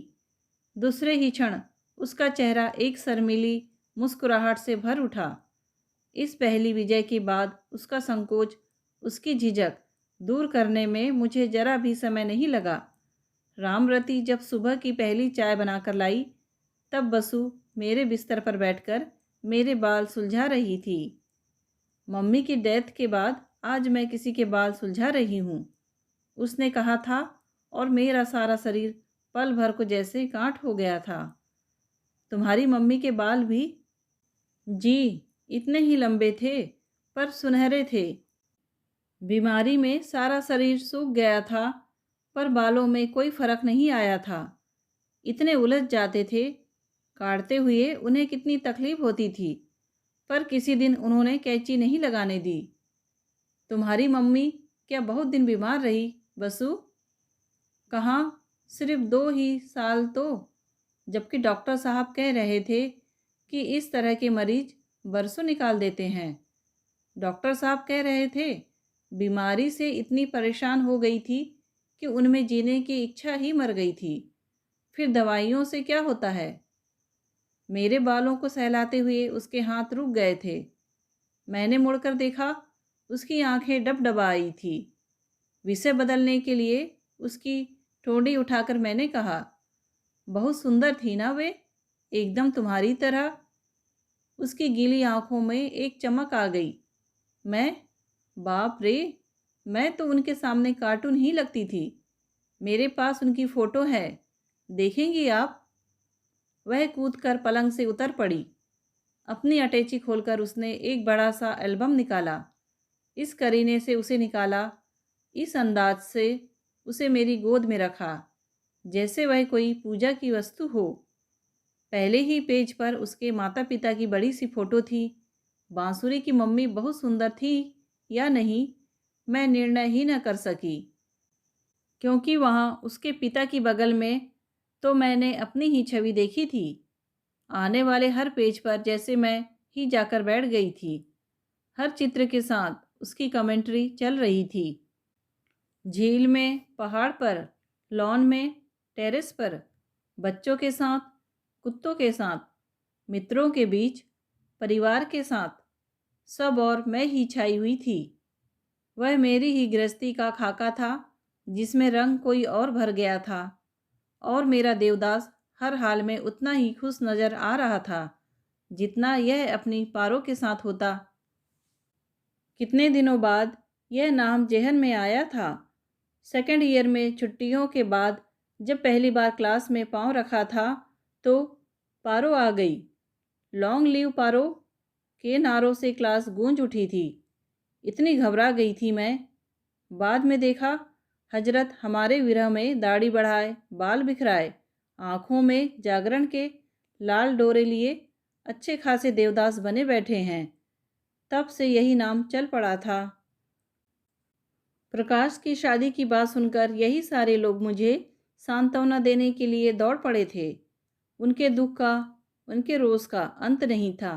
दूसरे ही क्षण उसका चेहरा एक शर्मीली मुस्कुराहट से भर उठा। इस पहली विजय के बाद उसका संकोच, उसकी झिझक दूर करने में मुझे जरा भी समय नहीं लगा। रामरती जब सुबह की पहली चाय बनाकर लाई, तब बसु मेरे बिस्तर पर बैठकर मेरे बाल सुलझा रही थी। मम्मी की डेथ के बाद आज मैं किसी के बाल सुलझा रही हूँ, उसने कहा था, और मेरा सारा शरीर पल भर को जैसे गांठ हो गया था। तुम्हारी मम्मी के बाल भी? जी, इतने ही लंबे थे, पर सुनहरे थे। बीमारी में सारा शरीर सूख गया था, पर बालों में कोई फर्क नहीं आया था। इतने उलझ जाते थे, काटते हुए उन्हें कितनी तकलीफ होती थी, पर किसी दिन उन्होंने कैंची नहीं लगाने दी। तुम्हारी मम्मी क्या बहुत दिन बीमार रही बसु? कहाँ, सिर्फ 2 ही साल तो, जबकि डॉक्टर साहब कह रहे थे कि इस तरह के मरीज बरसों निकाल देते हैं। डॉक्टर साहब कह रहे थे बीमारी से इतनी परेशान हो गई थी कि उनमें जीने की इच्छा ही मर गई थी। फिर दवाइयों से क्या होता है? मेरे बालों को सहलाते हुए उसके हाथ रुक गए थे। मैंने मुड़कर देखा, उसकी आंखें डबडबा आई थी। विषय बदलने के लिए उसकी ठोड़ी उठाकर मैंने कहा, बहुत सुंदर थी ना वे, एकदम तुम्हारी तरह। उसकी गीली आंखों में एक चमक आ गई। मैं, बाप रे, मैं तो उनके सामने कार्टून ही लगती थी। मेरे पास उनकी फ़ोटो है, देखेंगी आप? वह कूदकर पलंग से उतर पड़ी। अपनी अटैची खोलकर उसने एक बड़ा सा एल्बम निकाला। इस करीने से उसे निकाला, इस अंदाज से उसे मेरी गोद में रखा, जैसे वह कोई पूजा की वस्तु हो। पहले ही पेज पर उसके माता पिता की बड़ी सी फ़ोटो थी। बांसुरी की मम्मी बहुत सुंदर थी या नहीं, मैं निर्णय ही न कर सकी, क्योंकि वहाँ उसके पिता की बगल में तो मैंने अपनी ही छवि देखी थी। आने वाले हर पेज पर जैसे मैं ही जाकर बैठ गई थी। हर चित्र के साथ उसकी कमेंट्री चल रही थी। झील में, पहाड़ पर, लॉन में, टेरेस पर, बच्चों के साथ, कुत्तों के साथ, मित्रों के बीच, परिवार के साथ, सब और मैं ही छाई हुई थी। वह मेरी ही गृहस्थी का खाका था, जिसमें रंग कोई और भर गया था, और मेरा देवदास हर हाल में उतना ही खुश नज़र आ रहा था जितना यह अपनी पारों के साथ होता। कितने दिनों बाद यह नाम जेहन में आया था। सेकंड ईयर में छुट्टियों के बाद जब पहली बार क्लास में पाँव रखा था तो पारो आ गई। लॉन्ग लीव पारो के नारों से क्लास गूंज उठी थी। इतनी घबरा गई थी मैं। बाद में देखा, हजरत हमारे विरह में दाढ़ी बढ़ाए, बाल बिखराए, आँखों में जागरण के लाल डोरे लिए अच्छे खासे देवदास बने बैठे हैं। तब से यही नाम चल पड़ा था। प्रकाश की शादी की बात सुनकर यही सारे लोग मुझे सांत्वना देने के लिए दौड़ पड़े थे। उनके दुख का, उनके रोष का अंत नहीं था।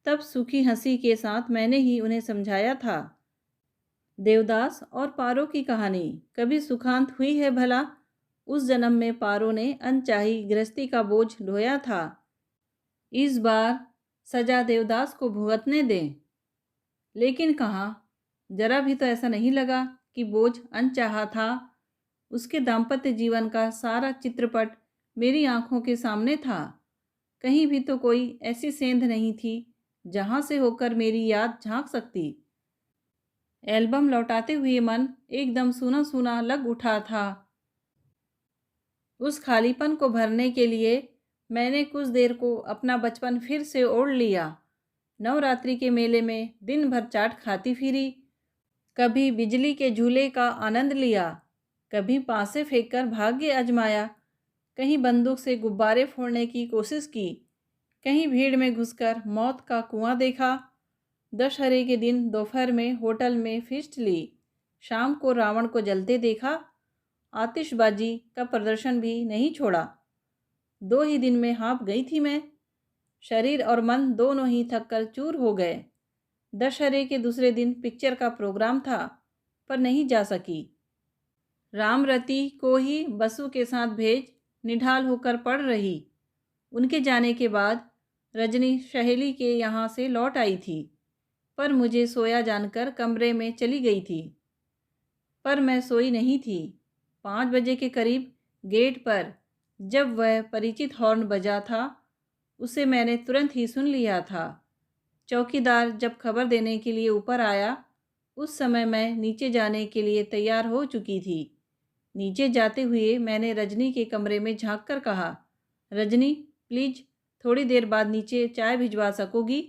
तब सूखी हंसी के साथ मैंने ही उन्हें समझाया था, देवदास और पारो की कहानी कभी सुखांत हुई है भला? उस जन्म में पारो ने अनचाही गृहस्थी का बोझ ढोया था। इस बार सजा देवदास को भुगतने दें। लेकिन कहाँ, जरा भी तो ऐसा नहीं लगा कि बोझ अनचाहा था। उसके दाम्पत्य जीवन का सारा चित्रपट मेरी आंखों के सामने था। कहीं भी तो कोई ऐसी सेंध नहीं थी जहाँ से होकर मेरी याद झांक सकती। एल्बम लौटाते हुए मन एकदम सूना सूना लग उठा था। उस खालीपन को भरने के लिए मैंने कुछ देर को अपना बचपन फिर से ओढ़ लिया। नवरात्रि के मेले में दिन भर चाट खाती फिरी, कभी बिजली के झूले का आनंद लिया, कभी पासे फेंककर भाग्य आजमाया, कहीं बंदूक से गुब्बारे फोड़ने की कोशिश की, कहीं भीड़ में घुसकर मौत का कुआं देखा। दशहरे के दिन दोपहर में होटल में फीस्ट ली, शाम को रावण को जलते देखा, आतिशबाजी का प्रदर्शन भी नहीं छोड़ा। 2 ही दिन में हाँफ गई थी मैं। शरीर और मन दोनों ही थक कर चूर हो गए। दशहरे के दूसरे दिन पिक्चर का प्रोग्राम था, पर नहीं जा सकी। रामरती को ही बसु के साथ भेज निढाल होकर पड़ रही। उनके जाने के बाद रजनी सहेली के यहाँ से लौट आई थी, पर मुझे सोया जानकर कमरे में चली गई थी। पर मैं सोई नहीं थी। 5 बजे के करीब गेट पर जब वह परिचित हॉर्न बजा था, उसे मैंने तुरंत ही सुन लिया था। चौकीदार जब खबर देने के लिए ऊपर आया, उस समय मैं नीचे जाने के लिए तैयार हो चुकी थी। नीचे जाते हुए मैंने रजनी के कमरे में झांक कर कहा, रजनी प्लीज थोड़ी देर बाद नीचे चाय भिजवा सकोगी?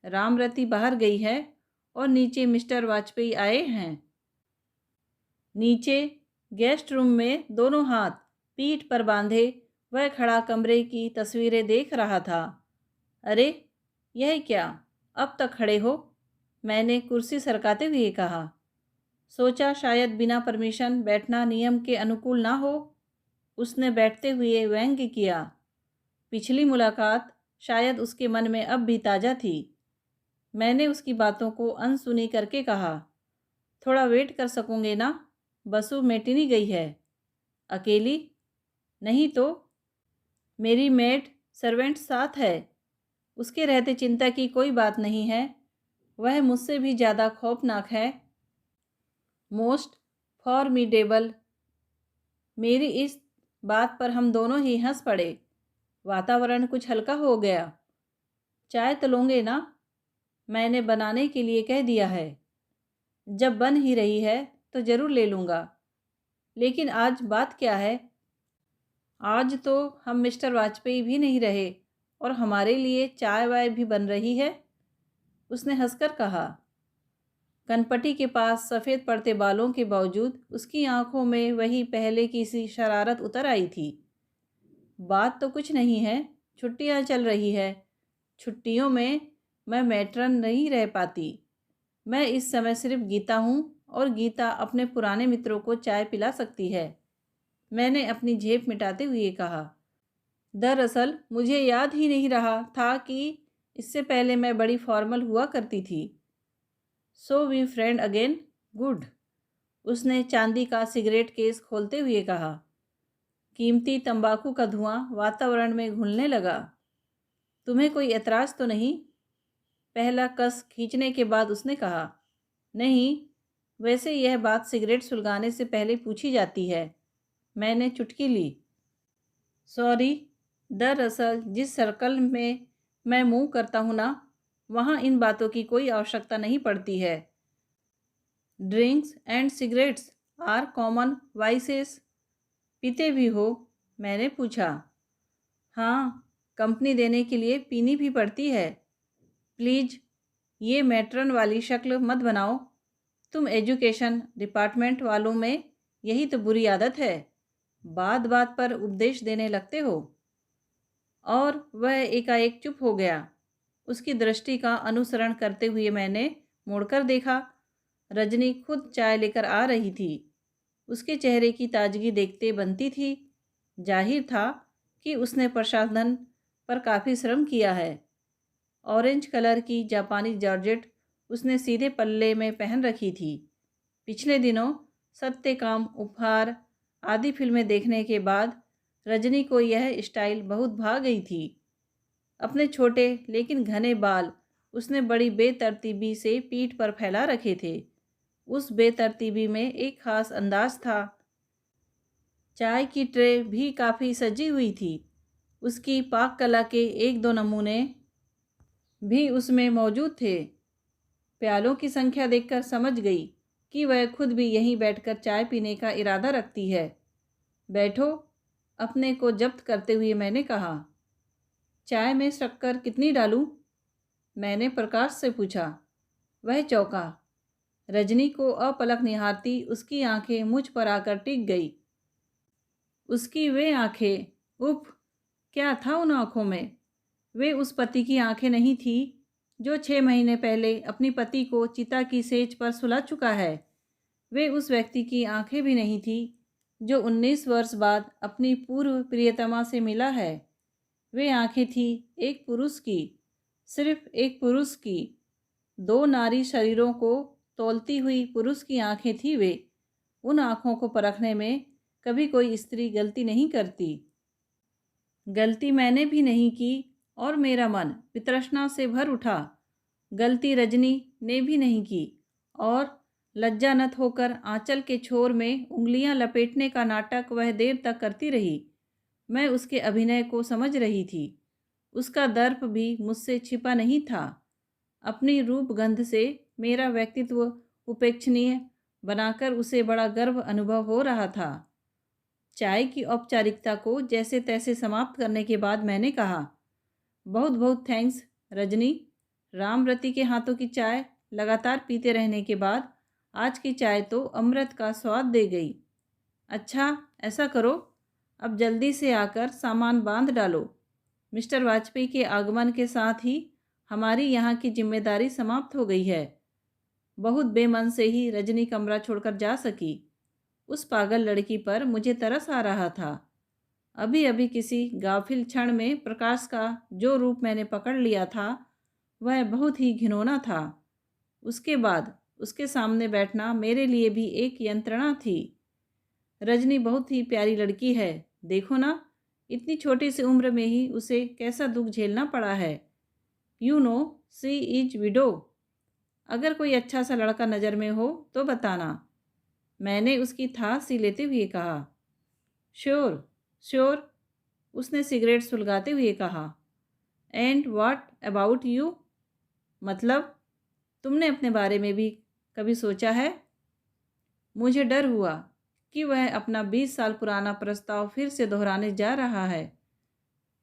रामरती बाहर गई है और नीचे मिस्टर वाजपेयी आए हैं। नीचे गेस्ट रूम में दोनों हाथ पीठ पर बांधे वह खड़ा कमरे की तस्वीरें देख रहा था। अरे यह क्या, अब तक खड़े हो? मैंने कुर्सी सरकाते हुए कहा। सोचा शायद बिना परमिशन बैठना नियम के अनुकूल ना हो। उसने बैठते हुए व्यंग्य किया। पिछली मुलाकात शायद उसके मन में अब भी ताज़ा थी। मैंने उसकी बातों को अनसुनी करके कहा, थोड़ा वेट कर सकोगे ना? बसु मेटिनी गई है। अकेली? नहीं तो मेरी मेड सर्वेंट साथ है। उसके रहते चिंता की कोई बात नहीं है। वह मुझसे भी ज़्यादा खौफनाक है। Most formidable. मेरी इस बात पर हम दोनों ही हंस पड़े। वातावरण कुछ हल्का हो गया। चाय तो लोगे ना? मैंने बनाने के लिए कह दिया है। जब बन ही रही है तो ज़रूर ले लूँगा। लेकिन आज बात क्या है? आज तो हम मिस्टर वाजपेयी भी नहीं रहे और हमारे लिए चाय वाय भी बन रही है। उसने हंसकर कहा। कनपटी के पास सफ़ेद पड़ते बालों के बावजूद उसकी आंखों में वही पहले की सी शरारत उतर आई थी। बात तो कुछ नहीं है, छुट्टियां चल रही है। छुट्टियों में मैं मैट्रन नहीं रह पाती। मैं इस समय सिर्फ गीता हूँ और गीता अपने पुराने मित्रों को चाय पिला सकती है। मैंने अपनी झेप मिटाते हुए कहा। दरअसल मुझे याद ही नहीं रहा था कि इससे पहले मैं बड़ी फॉर्मल हुआ करती थी। So we friend again? Good. उसने चांदी का सिगरेट केस खोलते हुए कहा। कीमती तंबाकू का धुआं वातावरण में घुलने लगा। तुम्हें कोई एतराज़ तो नहीं? पहला कस खींचने के बाद उसने कहा। नहीं, वैसे यह बात सिगरेट सुलगाने से पहले पूछी जाती है। मैंने चुटकी ली। सॉरी, दरअसल जिस सर्कल में मैं मूव करता हूँ ना, वहाँ इन बातों की कोई आवश्यकता नहीं पड़ती है। Drinks and cigarettes are common vices. पीते भी हो? मैंने पूछा। हाँ, कंपनी देने के लिए पीनी भी पड़ती है। प्लीज़ ये मैट्रन वाली शक्ल मत बनाओ। तुम एजुकेशन डिपार्टमेंट वालों में यही तो बुरी आदत है, बात बात पर उपदेश देने लगते हो। और वह एकाएक चुप हो गया। उसकी दृष्टि का अनुसरण करते हुए मैंने मुड़कर देखा। रजनी खुद चाय लेकर आ रही थी। उसके चेहरे की ताजगी देखते बनती थी। जाहिर था कि उसने प्रसाधन पर काफ़ी श्रम किया है। ऑरेंज कलर की जापानी जॉर्जेट उसने सीधे पल्ले में पहन रखी थी। पिछले दिनों सत्यकाम, उपहार आदि फिल्में देखने के बाद रजनी को यह स्टाइल बहुत भा गई थी। अपने छोटे लेकिन घने बाल उसने बड़ी बेतरतीबी से पीठ पर फैला रखे थे। उस बेतरतीबी में एक खास अंदाज था। चाय की ट्रे भी काफ़ी सजी हुई थी। उसकी पाक कला के 1-2 नमूने भी उसमें मौजूद थे। प्यालों की संख्या देखकर समझ गई कि वह खुद भी यहीं बैठकर चाय पीने का इरादा रखती है। बैठो, अपने को जब्त करते हुए मैंने कहा। चाय में शक्कर कितनी डालूं? मैंने प्रकाश से पूछा। वह चौंका। रजनी को अपलक निहारती उसकी आंखें मुझ पर आकर टिक गई। उसकी वे आंखें, उफ, क्या था उन आंखों में? वे उस पति की आंखें नहीं थी जो 6 महीने पहले अपनी पति को चिता की सेज पर सुला चुका है। वे उस व्यक्ति की आंखें भी नहीं थी जो 19 वर्ष बाद अपनी पूर्व प्रियतमा से मिला है। वे आंखें थी एक पुरुष की, सिर्फ एक पुरुष की। 2 नारी शरीरों को तौलती हुई पुरुष की आंखें थी वे। उन आंखों को परखने में कभी कोई स्त्री गलती नहीं करती। गलती मैंने भी नहीं की और मेरा मन वितृष्णा से भर उठा। गलती रजनी ने भी नहीं की और लज्जानत होकर आंचल के छोर में उंगलियां लपेटने का नाटक वह देर तक करती रही। मैं उसके अभिनय को समझ रही थी। उसका दर्प भी मुझसे छिपा नहीं था। अपनी रूप गंध से मेरा व्यक्तित्व उपेक्षणीय बनाकर उसे बड़ा गर्व अनुभव हो रहा था। चाय की औपचारिकता को जैसे तैसे समाप्त करने के बाद मैंने कहा, बहुत बहुत थैंक्स रजनी। रामरती के हाथों की चाय लगातार पीते रहने के बाद आज की चाय तो अमृत का स्वाद दे गई। अच्छा, ऐसा करो, अब जल्दी से आकर सामान बांध डालो। मिस्टर वाजपेयी के आगमन के साथ ही हमारी यहाँ की जिम्मेदारी समाप्त हो गई है। बहुत बेमन से ही रजनी कमरा छोड़कर जा सकी। उस पागल लड़की पर मुझे तरस आ रहा था। अभी अभी किसी गाफिल क्षण में प्रकाश का जो रूप मैंने पकड़ लिया था वह बहुत ही घिनौना था। उसके बाद उसके सामने बैठना मेरे लिए भी एक यंत्रणा थी। रजनी बहुत ही प्यारी लड़की है, देखो ना, इतनी छोटी सी उम्र में ही उसे कैसा दुख झेलना पड़ा है। You know, she is widow. अगर कोई अच्छा सा लड़का नज़र में हो तो बताना, मैंने उसकी था सी लेते हुए कहा। श्योर श्योर, उसने सिगरेट सुलगाते हुए कहा। And what about you? मतलब, तुमने अपने बारे में भी कभी सोचा है? मुझे डर हुआ कि वह अपना 20 साल पुराना प्रस्ताव फिर से दोहराने जा रहा है।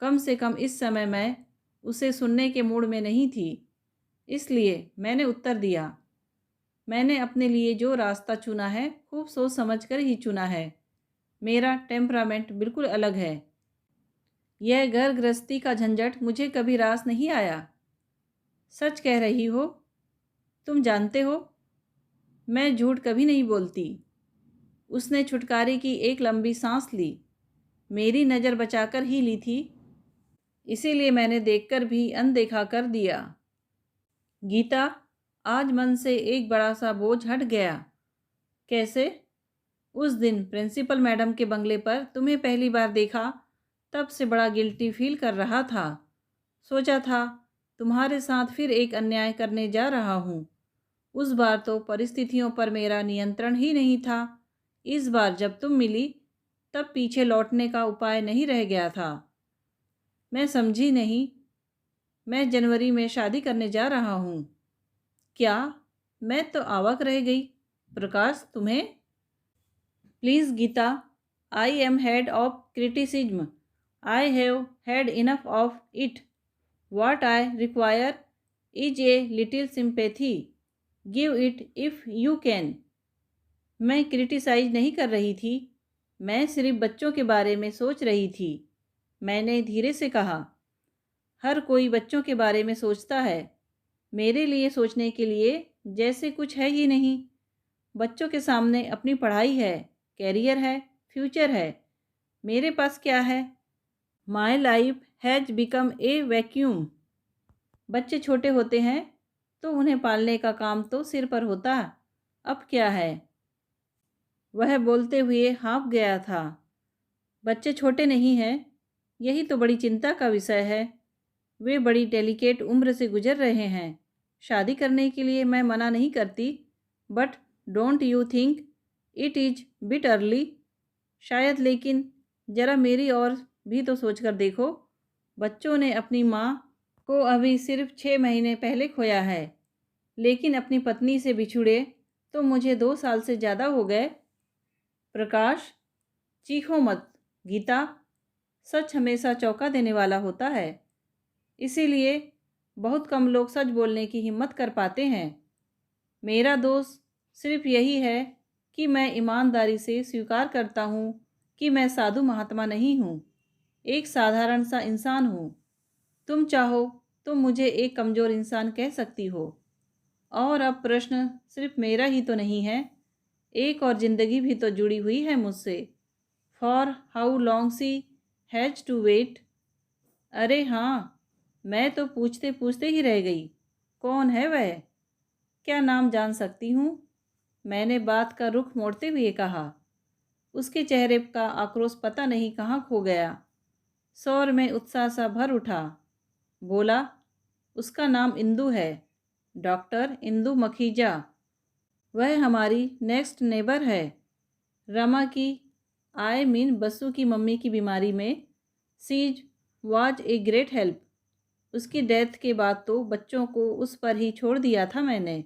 कम से कम इस समय मैं उसे सुनने के मूड में नहीं थी, इसलिए मैंने उत्तर दिया, मैंने अपने लिए जो रास्ता चुना है खूब सोच समझ कर ही चुना है। मेरा टेम्परामेंट बिल्कुल अलग है। यह घर गृहस्थी का झंझट मुझे कभी रास नहीं आया। सच कह रही हो? तुम जानते हो, मैं झूठ कभी नहीं बोलती। उसने छुटकारे की एक लंबी सांस ली। मेरी नज़र बचाकर ही ली थी, इसीलिए मैंने देखकर भी अनदेखा कर दिया। गीता, आज मन से एक बड़ा सा बोझ हट गया। कैसे? उस दिन प्रिंसिपल मैडम के बंगले पर तुम्हें पहली बार देखा, तब से बड़ा गिल्टी फील कर रहा था। सोचा था तुम्हारे साथ फिर एक अन्याय करने जा रहा हूँ। उस बार तो परिस्थितियों पर मेरा नियंत्रण ही नहीं था। इस बार जब तुम मिली तब पीछे लौटने का उपाय नहीं रह गया था। मैं समझी नहीं। मैं जनवरी में शादी करने जा रहा हूँ। क्या? मैं तो अवाक रह गई। प्रकाश, तुम्हें? Please Geeta, I am head of criticism. I have had enough of it. What I require is a little sympathy. Give it if you can. मैं क्रिटिसाइज नहीं कर रही थी, मैं सिर्फ बच्चों के बारे में सोच रही थी। मैंने धीरे से कहा, हर कोई बच्चों के बारे में सोचता है। मेरे लिए सोचने के लिए जैसे कुछ है ही नहीं। बच्चों के सामने अपनी पढ़ाई है, कैरियर है, फ्यूचर है। मेरे पास क्या है? My life has become a vacuum. बच्चे छोटे होते हैं तो उन्हें पालने का काम तो सिर पर होता। अब क्या है? वह बोलते हुए हाँफ गया था। बच्चे छोटे नहीं हैं, यही तो बड़ी चिंता का विषय है। वे बड़ी डेलिकेट उम्र से गुजर रहे हैं। शादी करने के लिए मैं मना नहीं करती, but don't you think it is bit early? शायद, लेकिन ज़रा मेरी और भी तो सोच कर देखो। बच्चों ने अपनी माँ को अभी सिर्फ 6 महीने पहले खोया है। लेकिन अपनी पत्नी से बिछुड़े तो मुझे 2 साल से ज़्यादा हो गए। प्रकाश, चीखो मत। गीता, सच हमेशा चौंका देने वाला होता है, इसीलिए बहुत कम लोग सच बोलने की हिम्मत कर पाते हैं। मेरा दोष सिर्फ यही है कि मैं ईमानदारी से स्वीकार करता हूँ कि मैं साधु महात्मा नहीं हूँ, एक साधारण सा इंसान हूँ। तुम चाहो तो मुझे एक कमज़ोर इंसान कह सकती हो। और अब प्रश्न सिर्फ मेरा ही तो नहीं है, एक और ज़िंदगी भी तो जुड़ी हुई है मुझसे। For how long she has to wait. अरे हाँ, मैं तो पूछते पूछते ही रह गई। कौन है वह? क्या नाम जान सकती हूँ? मैंने बात का रुख मोड़ते हुए कहा। उसके चेहरे का आक्रोश पता नहीं कहाँ खो गया। स्वर में उत्साह सा भर उठा। बोला, उसका नाम इंदु है, डॉक्टर इंदु मखीजा। वह हमारी नेक्स्ट नेबर है। रमा की, आई मीन बसु की मम्मी की बीमारी में she's was a great help. उसकी डेथ के बाद तो बच्चों को उस पर ही छोड़ दिया था मैंने।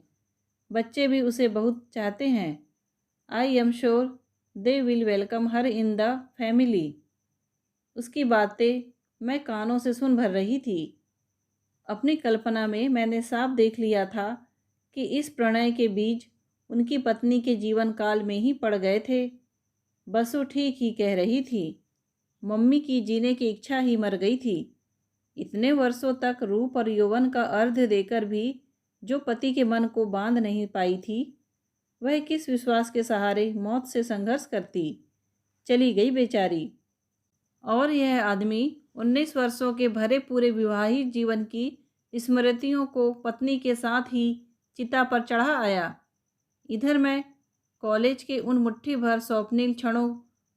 बच्चे भी उसे बहुत चाहते हैं। I am sure they will welcome her in the family. उसकी बातें मैं कानों से सुन भर रही थी। अपनी कल्पना में मैंने साफ देख लिया था कि इस प्रणय के बीज उनकी पत्नी के जीवन काल में ही पड़ गए थे। बसु ठीक ही कह रही थी। मम्मी की जीने की इच्छा ही मर गई थी। इतने वर्षों तक रूप और यौवन का अर्ध देकर भी जो पति के मन को बांध नहीं पाई थी, वह किस विश्वास के सहारे मौत से संघर्ष करती चली गई बेचारी। और यह आदमी 19 वर्षों के भरे पूरे विवाहित जीवन की स्मृतियों को पत्नी के साथ ही चिता पर चढ़ा आया। इधर मैं कॉलेज के उन मुट्ठी भर स्वप्निल क्षणों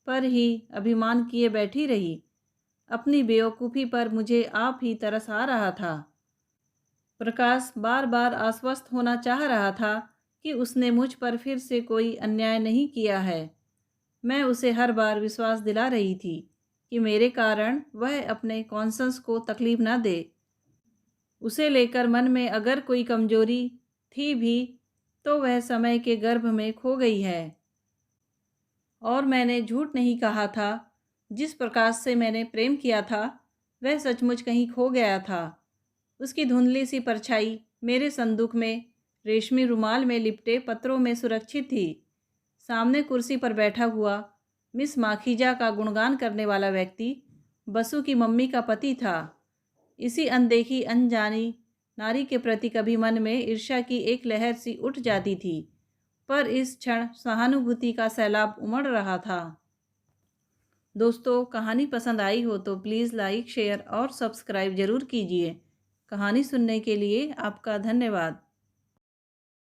पर ही अभिमान किए बैठी रही। अपनी बेवकूफ़ी पर मुझे आप ही तरस आ रहा था। प्रकाश बार बार आश्वस्त होना चाह रहा था कि उसने मुझ पर फिर से कोई अन्याय नहीं किया है। मैं उसे हर बार विश्वास दिला रही थी कि मेरे कारण वह अपने कॉन्शंस को तकलीफ ना दे। उसे लेकर मन में अगर कोई कमजोरी थी भी तो वह समय के गर्भ में खो गई है। और मैंने झूठ नहीं कहा था। जिस प्रकाश से मैंने प्रेम किया था वह सचमुच कहीं खो गया था। उसकी धुंधली सी परछाई मेरे संदूक में रेशमी रुमाल में लिपटे पत्रों में सुरक्षित थी। सामने कुर्सी पर बैठा हुआ मिस माखीजा का गुणगान करने वाला व्यक्ति बसु की मम्मी का पति था। इसी अनदेखी अनजानी नारी के प्रति कभी मन में ईर्ष्या की एक लहर सी उठ जाती थी, पर इस क्षण सहानुभूति का सैलाब उमड़ रहा था। दोस्तों, कहानी पसंद आई हो तो प्लीज़ लाइक, शेयर और सब्सक्राइब ज़रूर कीजिए। कहानी सुनने के लिए आपका धन्यवाद।